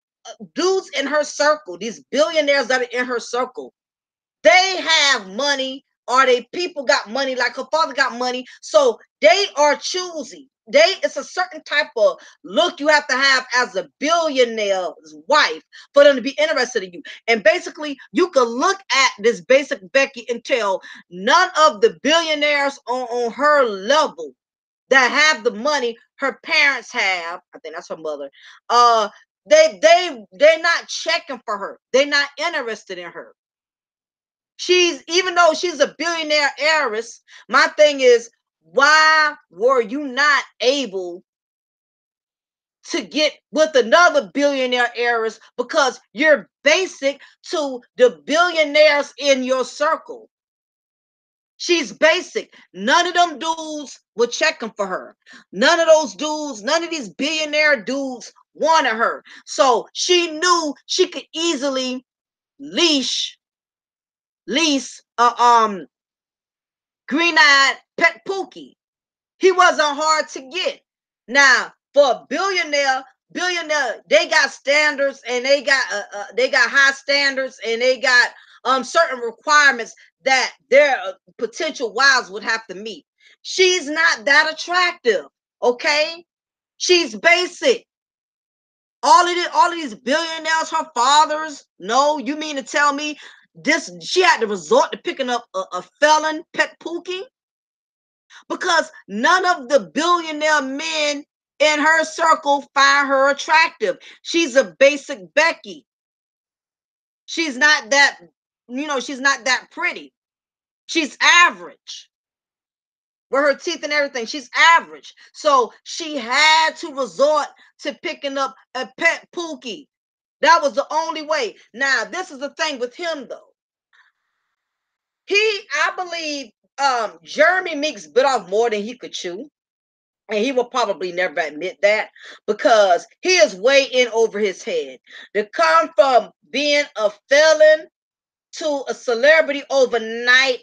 dudes in her circle, these billionaires that are in her circle, they have money, or they people got money, like her father got money, so they are choosy. It's a certain type of look you have to have as a billionaire's wife for them to be interested in you. And basically, you can look at this basic Becky and tell none of the billionaires on her level that have the money her parents have. I think that's her mother. They're not checking for her. They're not interested in her. Even though she's a billionaire heiress, my thing is, why were you not able to get with another billionaire heiress? Because you're basic to the billionaires in your circle. She's basic. None of them dudes were checking for her. None of those dudes, none of these billionaire dudes wanted her. So she knew she could easily lease green-eyed pet Pookie. He wasn't hard to get. Now, for a billionaire, they got standards, and they got high standards, and they got certain requirements that their potential wives would have to meet. She's not that attractive, okay? She's basic. All of these billionaires, her fathers. No, you mean to tell me she had to resort to picking up a felon pet Pookie? Because none of the billionaire men in her circle find her attractive. She's a basic Becky. She's not that, she's not that pretty. She's average. With her teeth and everything, she's average. So she had to resort to picking up a pet Pookie. That was the only way. Now, this is the thing with him, though. I believe, Jeremy Meeks bit off more than he could chew. And he will probably never admit that, because he is way in over his head. To come from being a felon to a celebrity overnight,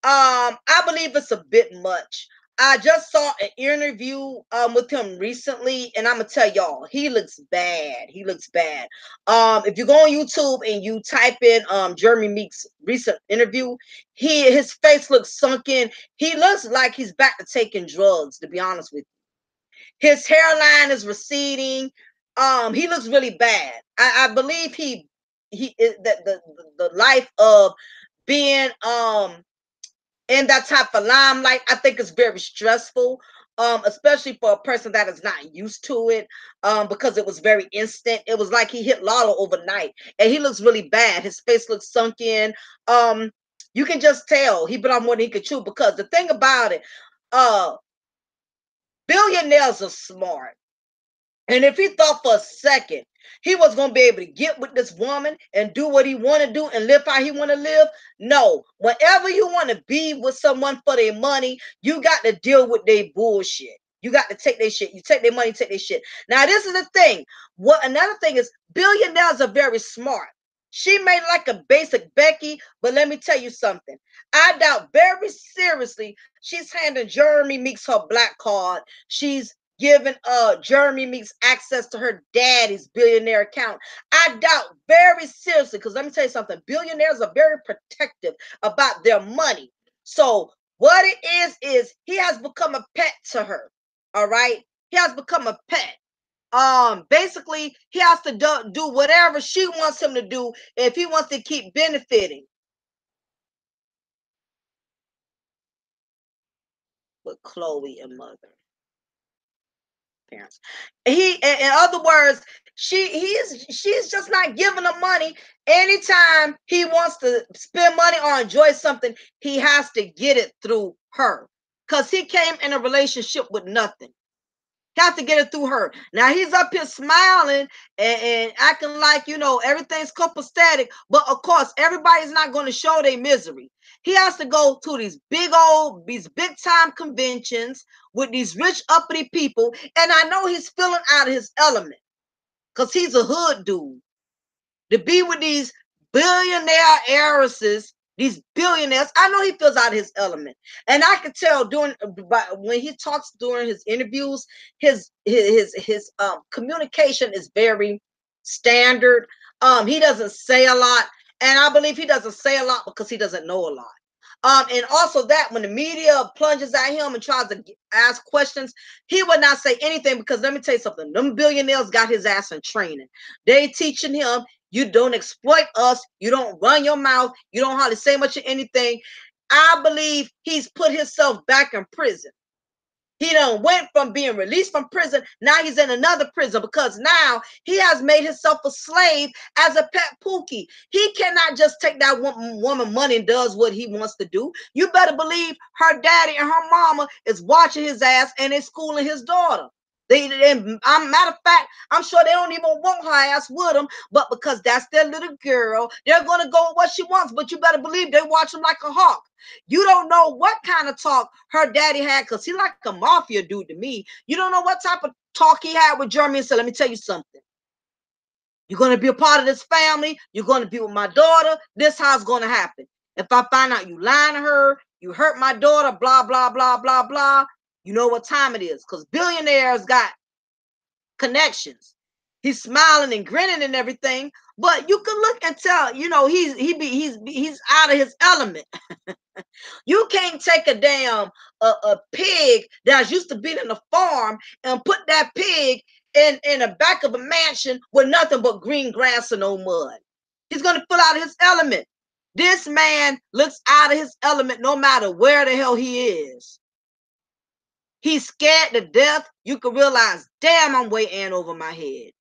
I believe it's a bit much. I just saw an interview with him recently, and I'm gonna tell y'all, he looks bad. He looks bad. If you go on YouTube and you type in Jeremy Meeks' recent interview, his face looks sunken. He looks like he's back to taking drugs, to be honest with you. His hairline is receding. He looks really bad. I believe the life of being in that type of limelight, I think it's very stressful, especially for a person that is not used to it, because it was very instant. It was like he hit lotto overnight, and he looks really bad. His face looks sunk in. You can just tell he bit on more than he could chew, because the thing about it, billionaires are smart. And if he thought for a second he was going to be able to get with this woman and do what he want to do and live how he want to live, no. Whenever you want to be with someone for their money, you got to deal with their bullshit. You got to take their shit. You take their money, take their shit. Now, this is the thing. Another thing is, billionaires are very smart. She may like a basic Becky, but let me tell you something. I doubt very seriously she's handing Jeremy Meeks her black card. She's giving Jeremy Meeks access to her daddy's billionaire account. I doubt very seriously, because let me tell you something. Billionaires are very protective about their money. So what it is he has become a pet to her. All right? He has become a pet. Basically, he has to do whatever she wants him to do if he wants to keep benefiting. With Chloe and mother parents. In other words, she's just not giving him money. Anytime he wants to spend money or enjoy something, he has to get it through her, because he came in a relationship with nothing. Have to get it through her. Now he's up here smiling and acting like, everything's copacetic, but of course everybody's not going to show their misery. He has to go to these big time conventions with these rich uppity people, and I know he's feeling out of his element, because he's a hood dude. To be with these billionaire heiresses, these billionaires, I know he feels out of his element, and I can tell when he talks during his interviews, his communication is very standard. He doesn't say a lot, and I believe he doesn't say a lot because he doesn't know a lot. And also that when the media plunges at him and tries to ask questions, he would not say anything because let me tell you something. Them billionaires got his ass in training. They teaching him, you don't exploit us. You don't run your mouth. You don't hardly say much of anything. I believe he's put himself back in prison. He done went from being released from prison. Now he's in another prison because now he has made himself a slave as a pet Pookie. He cannot just take that woman money and does what he wants to do. You better believe her daddy and her mama is watching his ass and is schooling his daughter. Matter of fact, I'm sure they don't even want her ass with them, but because that's their little girl, they're going to go with what she wants. But you better believe they watch him like a hawk. You don't know what kind of talk her daddy had because he like a mafia dude to me. You don't know what type of talk he had with Jeremy and said, let me tell you something. You're going to be a part of this family. You're going to be with my daughter. This how it's going to happen. If I find out you lying to her, you hurt my daughter, blah, blah, blah, blah, blah. You know what time it is because billionaires got connections. He's smiling and grinning and everything, but you can look and tell, you know, he's out of his element. You can't take a damn a pig that's used to be in the farm and put that pig in the back of a mansion with nothing but green grass and no mud. He's gonna pull out of his element. This man looks out of his element no matter where the hell he is. He's scared to death. You can realize, damn, I'm way in over my head.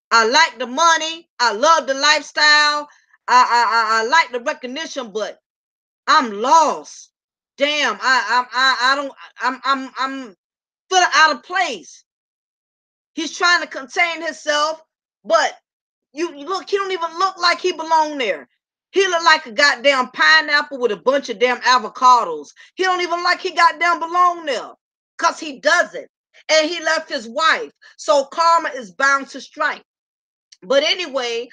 I like the money. I love the lifestyle. I like the recognition, but I'm lost. Damn, I'm feeling out of place. He's trying to contain himself, but you look, he don't even look like he belong there. He look like a goddamn pineapple with a bunch of damn avocados. He don't even like he goddamn belong there. Because he doesn't. And he left his wife. So karma is bound to strike. But anyway,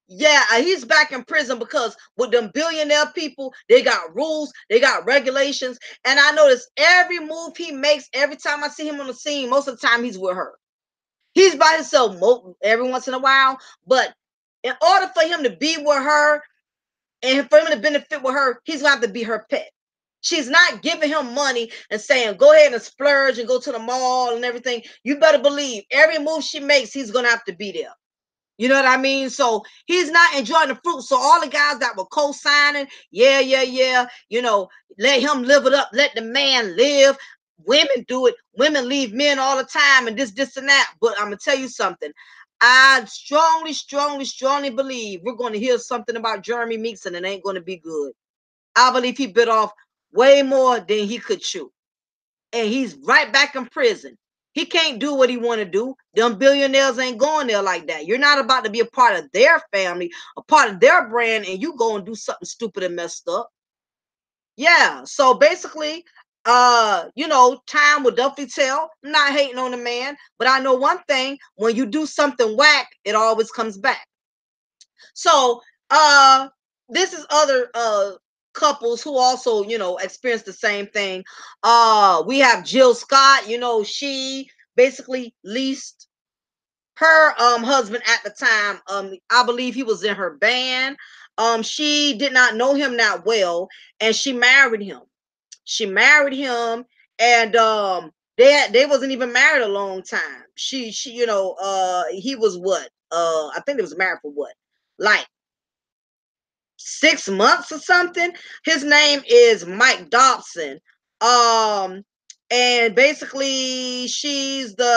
yeah, he's back in prison because with them billionaire people, they got rules, they got regulations. And I notice every move he makes, every time I see him on the scene, most of the time he's with her. He's by himself every once in a while. But in order for him to be with her and for him to benefit with her, he's going to have to be her pet. She's not giving him money and saying, go ahead and splurge and go to the mall and everything. You better believe every move she makes, he's going to have to be there. You know what I mean? So he's not enjoying the fruit. So all the guys that were co-signing, yeah, you know, let him live it up. Let the man live. Women do it. Women leave men all the time and this and that. But I'm going to tell you something. I strongly believe we're going to hear something about Jeremy Meeks and it ain't going to be good. I believe he bit off way more than he could chew. And he's right back in prison. He can't do what he want to do. Them billionaires ain't going there like that. You're not about to be a part of their family, a part of their brand, and you go and do something stupid and messed up. Yeah, so basically, you know, time will definitely tell. I'm not hating on the man, but I know one thing, when you do something whack, it always comes back. So, this is other couples who also, you know, experience the same thing. We have Jill Scott, you know, she basically leased her husband at the time. I believe he was in her band. She did not know him that well, and she married him. She married him, and they wasn't even married a long time. She you know, he was what? I think they was married for what? Like 6 months or something. His name is Mike Dobson. And basically she's the,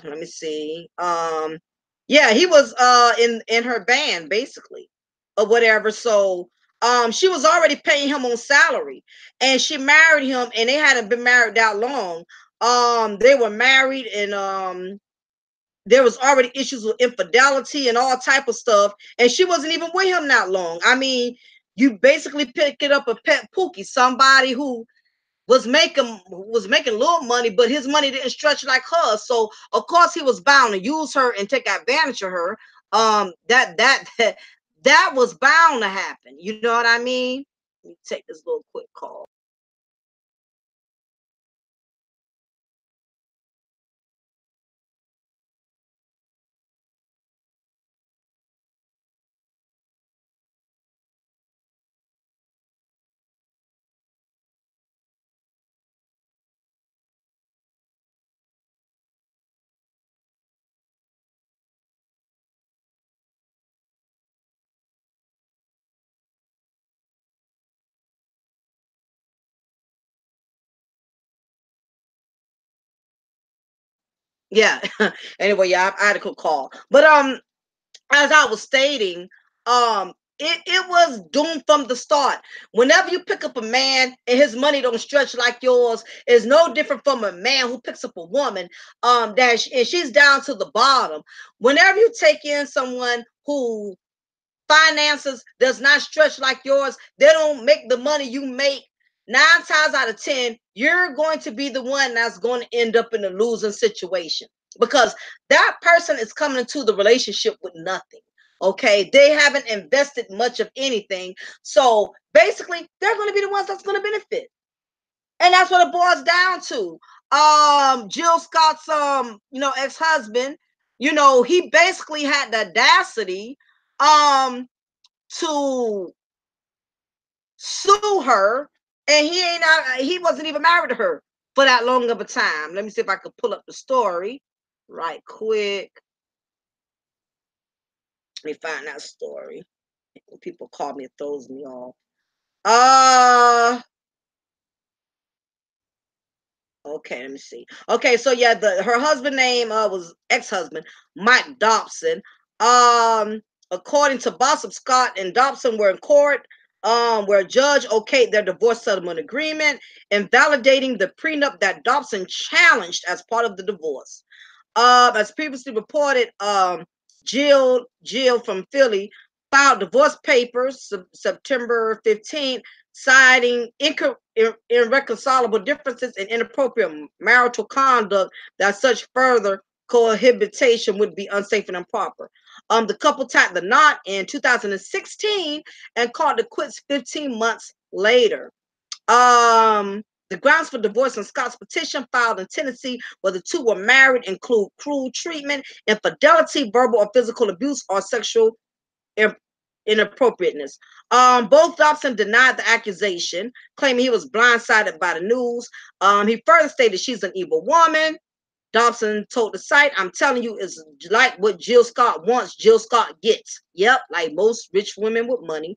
let me see. Yeah, he was in her band basically or whatever. So she was already paying him on salary and she married him and they hadn't been married that long. They were married and there was already issues with infidelity and all type of stuff, and she wasn't even with him that long. I mean, you basically pick it up a pet Pookie, somebody who was making little money, but his money didn't stretch like hers. So of course he was bound to use her and take advantage of her. That was bound to happen. You know what I mean? Let me take this little quick call. Yeah. Anyway, yeah, I had a quick call. But as I was stating, it was doomed from the start. Whenever you pick up a man and his money don't stretch like yours, is no different from a man who picks up a woman and she's down to the bottom. Whenever you take in someone who finances does not stretch like yours, they don't make the money you make. 9 times out of 10, you're going to be the one that's going to end up in a losing situation because that person is coming into the relationship with nothing. Okay, they haven't invested much of anything. So basically, they're going to be the ones that's going to benefit. And that's what it boils down to. Jill Scott's ex-husband, he basically had the audacity um to sue her, and he wasn't even married to her for that long of a time. Let me see if I could pull up the story right quick. Let me find that story. When people call me, it throws me off. Uh Okay, let me see. Okay, so yeah, her husband name was ex-husband Mike Dobson. Um, According to Bossip, Scott and Dobson were in court, where a judge okayed their divorce settlement agreement, invalidating the prenup that Dobson challenged as part of the divorce. As previously reported, Jill from Philly filed divorce papers September 15th, citing irreconcilable differences and inappropriate marital conduct that such further cohabitation would be unsafe and improper. The couple tied the knot in 2016 and called it quits 15 months later. The grounds for divorce in Scott's petition filed in Tennessee, where the two were married, include cruel treatment, infidelity, verbal or physical abuse, or sexual inappropriateness. Both Dobson denied the accusation, claiming he was blindsided by the news. He further stated she's an evil woman. Dobson told the site, I'm telling you, it's like what Jill Scott wants, Jill Scott gets. Yep, like most rich women with money.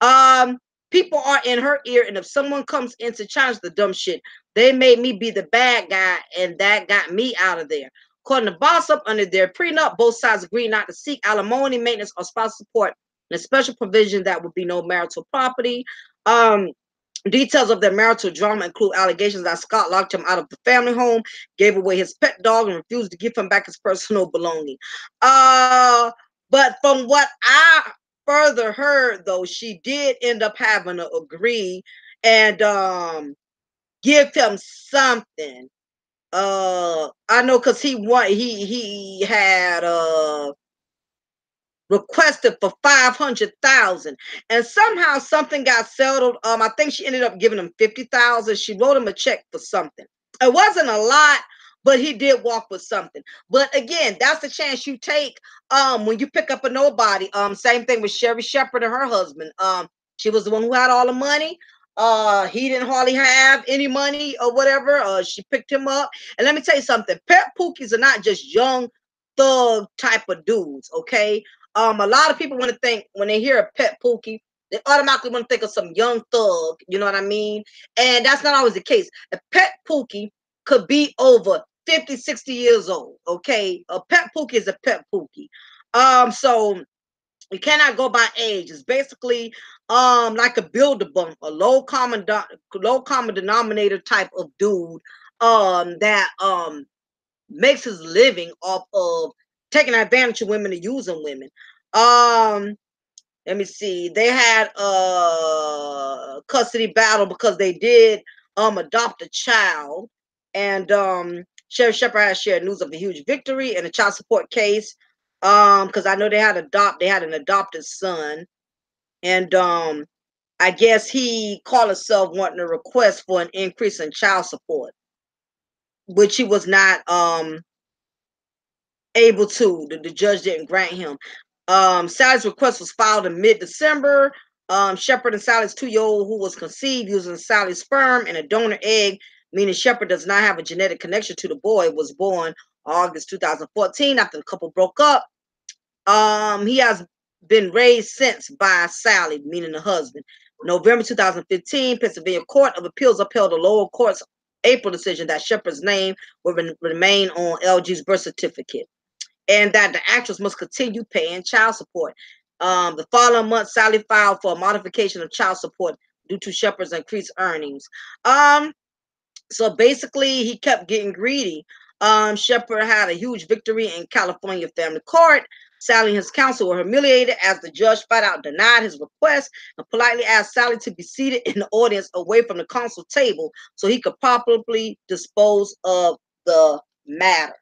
Um, People are in her ear, and if someone comes in to challenge the dumb shit, they made me be the bad guy, and that got me out of there. According to Bossip, under their prenup, both sides agreed not to seek alimony, maintenance, or spousal support, and a special provision that would be no marital property. Um, Details of their marital drama include allegations that Scott locked him out of the family home, gave away his pet dog, and refused to give him back his personal belonging. Uh, but from what I further heard, though, she did end up having to agree and give him something. I know because he had requested for 500,000, and somehow something got settled. I think she ended up giving him 50,000. She wrote him a check for something. It wasn't a lot, but he did walk with something. But again, that's the chance you take when you pick up a nobody. Same thing with Sherry Shepherd and her husband. She was the one who had all the money. He didn't hardly have any money or whatever. She picked him up. And let me tell you something, pet Pookies are not just young thug type of dudes, okay? A lot of people want to think when they hear a pet Pookie, they automatically want to think of some young thug, you know what I mean? And that's not always the case. A pet Pookie could be over 50, 60 years old, okay? A pet Pookie is a pet Pookie. So you cannot go by age. It's basically like a build-a-bump, a low common denominator type of dude that makes his living off of taking advantage of women and using women. Um, Let me see. They had a custody battle because they did adopt a child. And Sheriff Shepherd has shared news of a huge victory in a child support case. Because I know they had an adopted son, and I guess he called himself wanting a request for an increase in child support, which he was not able to. The judge didn't grant him. Sally's request was filed in mid-December. Shepherd and Sally's 2-year-old, who was conceived using Sally's sperm and a donor egg, meaning Shepherd does not have a genetic connection to the boy, was born August 2014 after the couple broke up. He has been raised since by Sally, meaning the husband. November 2015, Pennsylvania Court of Appeals upheld the lower court's April decision that Shepherd's name will remain on LG's birth certificate, and that the actress must continue paying child support. The following month, Sally filed for a modification of child support due to Shepherd's increased earnings. So basically, he kept getting greedy. Shepherd had a huge victory in California family court. Sally and his counsel were humiliated as the judge flat out denied his request and politely asked Sally to be seated in the audience away from the counsel table so he could properly dispose of the matter.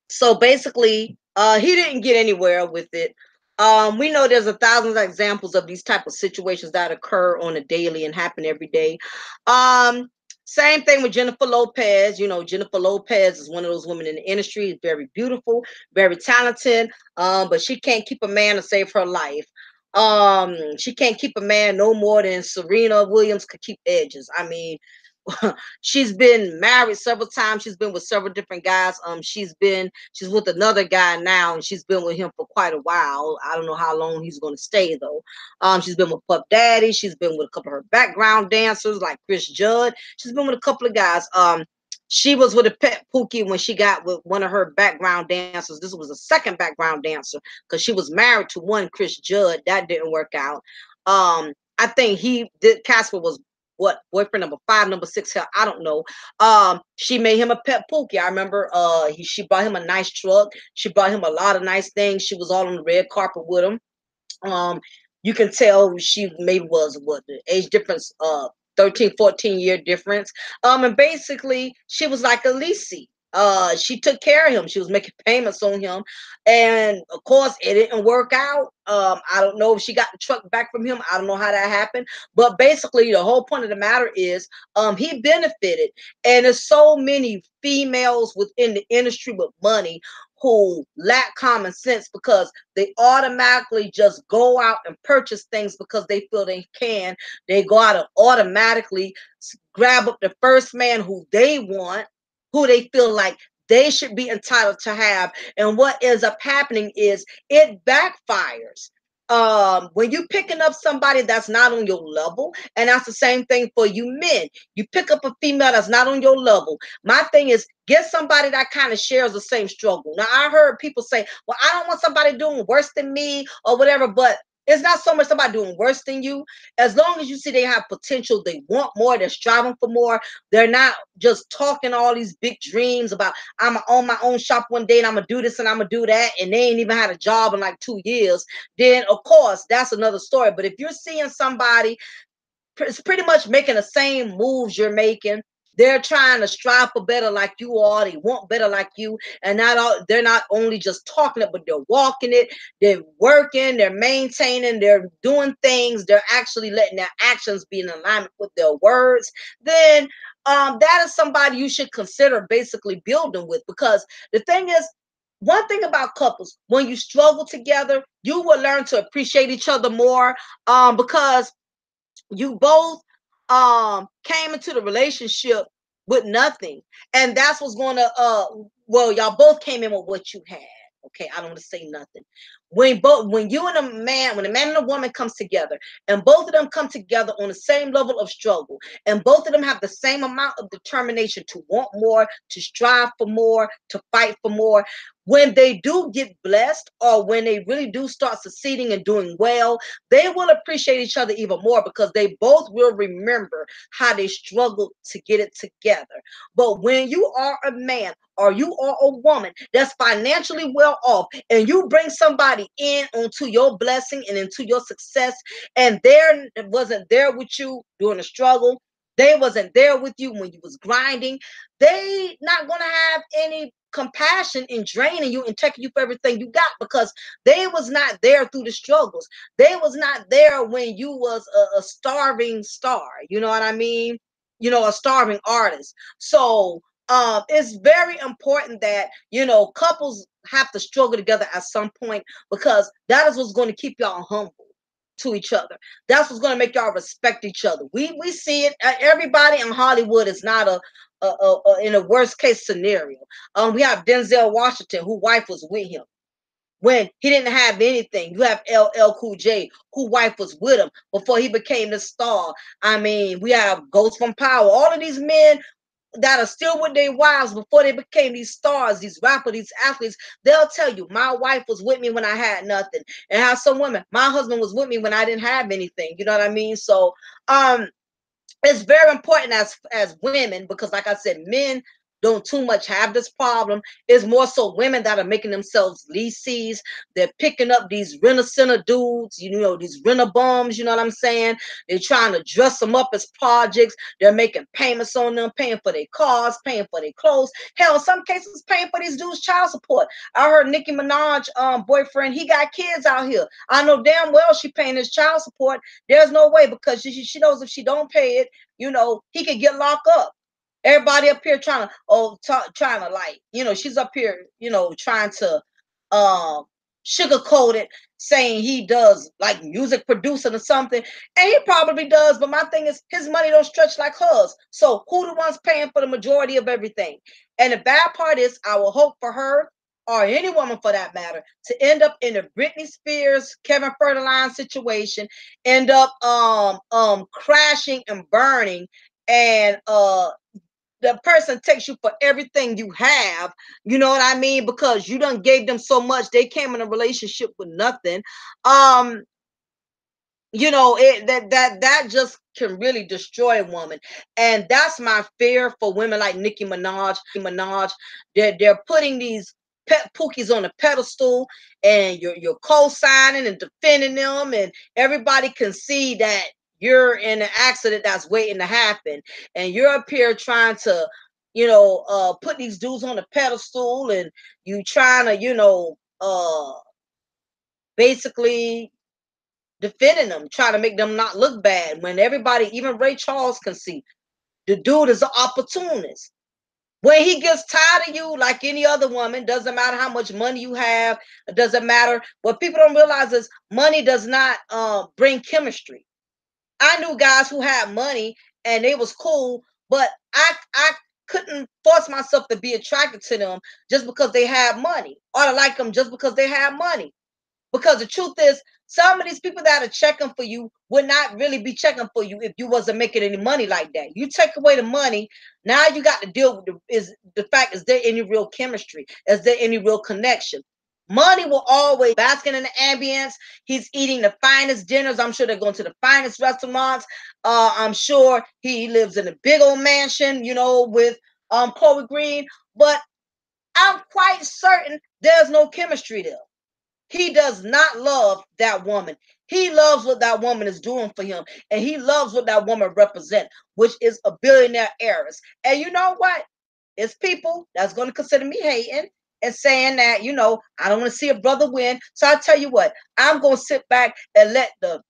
So basically, he didn't get anywhere with it. We know there's a thousand examples of these type of situations that occur on a daily and happen every day. Um, Same thing with Jennifer Lopez. You know, Jennifer Lopez is one of those women in the industry, very beautiful, very talented, but she can't keep a man to save her life. She can't keep a man no more than Serena Williams could keep edges. I mean, she's been married several times. She's been with several different guys. She's with another guy now, and she's been with him for quite a while. I don't know how long he's going to stay though. She's been with Puff Daddy. She's been with a couple of her background dancers like Chris Judd. She's been with a couple of guys. She was with a pet Pookie when she got with one of her background dancers. This was a second background dancer because she was married to one Chris Judd. That didn't work out. I think he did. Casper was what boyfriend number 5, number 6, hell, I don't know. She made him a pet Pookie. I remember she bought him a nice truck. She bought him a lot of nice things. She was all on the red carpet with him. You can tell she maybe was what the age difference 13, 14-year difference. And basically she was like a leasing. She took care of him. She was making payments on him, and of course it didn't work out. I don't know if she got the truck back from him. I don't know how that happened, but basically the whole point of the matter is he benefited, and there's so many females within the industry with money who lack common sense because they automatically just go out and purchase things because they feel they can. They go out and automatically grab up the first man who they want, who they feel like they should be entitled to have. And what ends up happening is it backfires. When you picking up somebody that's not on your level, and that's the same thing for you men. You pick up a female that's not on your level. My thing is get somebody that kind of shares the same struggle. Now I heard people say, well, I don't want somebody doing worse than me or whatever, but it's not so much somebody doing worse than you. As long as you see they have potential, they want more, they're striving for more. They're not just talking all these big dreams about I'm gonna own my own shop one day and I'm gonna do this and I'm gonna do that, and they ain't even had a job in like 2 years. Then of course that's another story. But if you're seeing somebody pretty much making the same moves you're making, they're trying to strive for better like you are. They want better like you, and not all. They're not only just talking it, but they're walking it. They're working. They're maintaining. They're doing things. They're actually letting their actions be in alignment with their words. Then that is somebody you should consider basically building with, because the thing is, one thing about couples, when you struggle together, you will learn to appreciate each other more, because you both came into the relationship with nothing, and that's what's going to well, y'all both came in with what you had. Okay, I don't want to say nothing. when you and a man, when a man and a woman comes together, and both of them come together on the same level of struggle, and both of them have the same amount of determination to want more, to strive for more, to fight for more, when they do get blessed, or when they really do start succeeding and doing well, they will appreciate each other even more, because they both will remember how they struggled to get it together. But when you are a man or you are a woman that's financially well off, and you bring somebody in onto your blessing and into your success, and they wasn't there with you during the struggle, they wasn't there with you when you was grinding, they not going to have any compassion in draining you and taking you for everything you got, because they was not there through the struggles. They was not there when you was a starving star, you know what I mean, a starving artist. So it's very important that couples have to struggle together at some point, because that is what's going to keep y'all humble to each other. That's what's going to make y'all respect each other. We see it. Everybody in Hollywood is not in a worst case scenario. We have Denzel Washington, whose wife was with him when he didn't have anything. You have LL Cool J, whose wife was with him before he became the star. I mean, we have Ghost from Power. All of these men that are still with their wives before they became these stars, these rappers, these athletes, they'll tell you, my wife was with me when I had nothing. And how some women, my husband was with me when I didn't have anything. You know what I mean? So it's very important as women, because like I said, men don't too much have this problem. It's more so women that are making themselves leases. They're picking up these renter center dudes, these renter bums, you know what I'm saying? They're trying to dress them up as projects. They're making payments on them, paying for their cars, paying for their clothes. Hell, in some cases, paying for these dudes' child support. I heard Nicki Minaj boyfriend, he got kids out here. I know damn well she paying his child support. There's no way, because she knows if she don't pay it, he could get locked up. Everybody up here trying to she's up here, trying to sugarcoat it, saying he does like music producing or something, and he probably does. But my thing is, his money don't stretch like hers. So who the ones paying for the majority of everything? And the bad part is, I will hope for her, or any woman for that matter, to end up in a Britney Spears, Kevin Federline situation, end up crashing and burning, and the person takes you for everything you have, you know what I mean, because you done gave them so much, they came in a relationship with nothing. That just can really destroy a woman. And that's my fear for women like Nicki Minaj. They're putting these pet Pookies on a pedestal, and you're co-signing and defending them, and everybody can see that you're in an accident that's waiting to happen, and you're up here trying to put these dudes on a pedestal, and you trying to basically defending them, trying to make them not look bad, when everybody, even Ray Charles, can see the dude is an opportunist. When he gets tired of you, like any other woman, doesn't matter how much money you have, it doesn't matter. What people don't realize is money does not bring chemistry. I knew guys who had money and they was cool, but I couldn't force myself to be attracted to them just because they had money, or to like them just because they had money. Because the truth is, some of these people that are checking for you would not really be checking for you if you wasn't making any money like that. You take away the money, now you got to deal with the fact, is there any real chemistry? Is there any real connection? Money will always basking in the ambience. He's eating the finest dinners. I'm sure they're going to the finest restaurants. I'm sure he lives in a big old mansion, with Chloe Green. But I'm quite certain there's no chemistry there. He does not love that woman. He loves what that woman is doing for him, and he loves what that woman represents, which is a billionaire heiress. And you know what? It's people that's going to consider me hating and saying that, I don't want to see a brother win. So I tell you what, I'm going to sit back and let the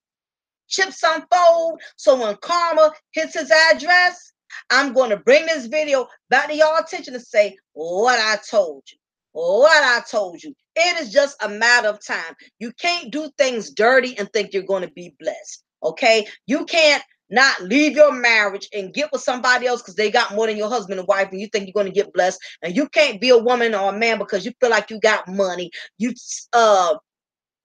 chips unfold. So when karma hits his address, I'm going to bring this video back to y'all attention and say what I told you. What I told you. It is just a matter of time. You can't do things dirty and think you're going to be blessed. Okay? You can't not leave your marriage and get with somebody else because they got more than your husband and wife, and you think you're going to get blessed. And you can't be a woman or a man because you feel like you got money. You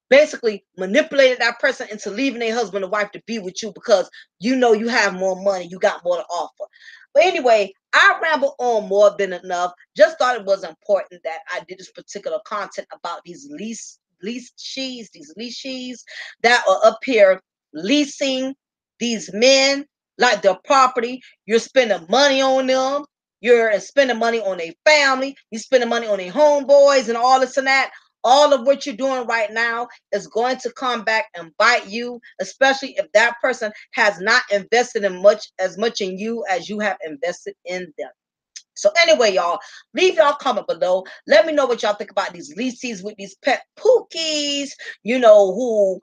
basically manipulated that person into leaving their husband or wife to be with you because you know you have more money, you got more to offer. But anyway, I ramble on more than enough. Just thought it was important that I did this particular content about these lease-shes that are up here leasing these men like their property. You're spending money on them. You're spending money on a family. You're spending money on their homeboys and all this and that. All of what you're doing right now is going to come back and bite you, especially if that person has not invested in much in you as you have invested in them. So anyway, y'all, leave y'all comment below. Let me know what y'all think about these leases with these pet pookies, who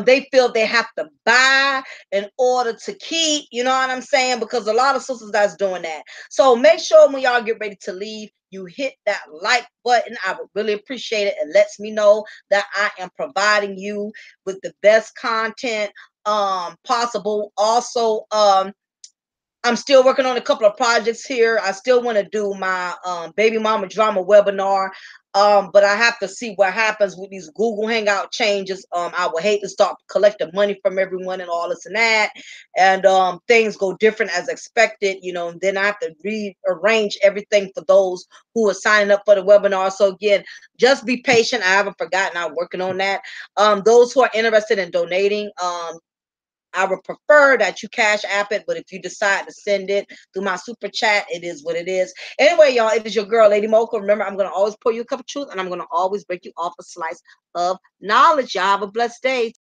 they feel they have to buy in order to keep, you know what I'm saying? Because a lot of sisters that's doing that. So make sure when y'all get ready to leave, you hit that like button. I would really appreciate it. It lets me know that I am providing you with the best content possible. Also, I'm still working on a couple of projects here. I still want to do my baby mama drama webinar. But I have to see what happens with these Google Hangout changes. I would hate to start collecting money from everyone and all this and that. And things go different as expected, and then I have to rearrange everything for those who are signing up for the webinar. So again, just be patient. I haven't forgotten. I'm working on that. Those who are interested in donating, I would prefer that you cash app it, but if you decide to send it through my super chat, it is what it is. Anyway, y'all, it is your girl, Lady Mocha. Remember, I'm going to always pour you a cup of truth, and I'm going to always break you off a slice of knowledge. Y'all have a blessed day.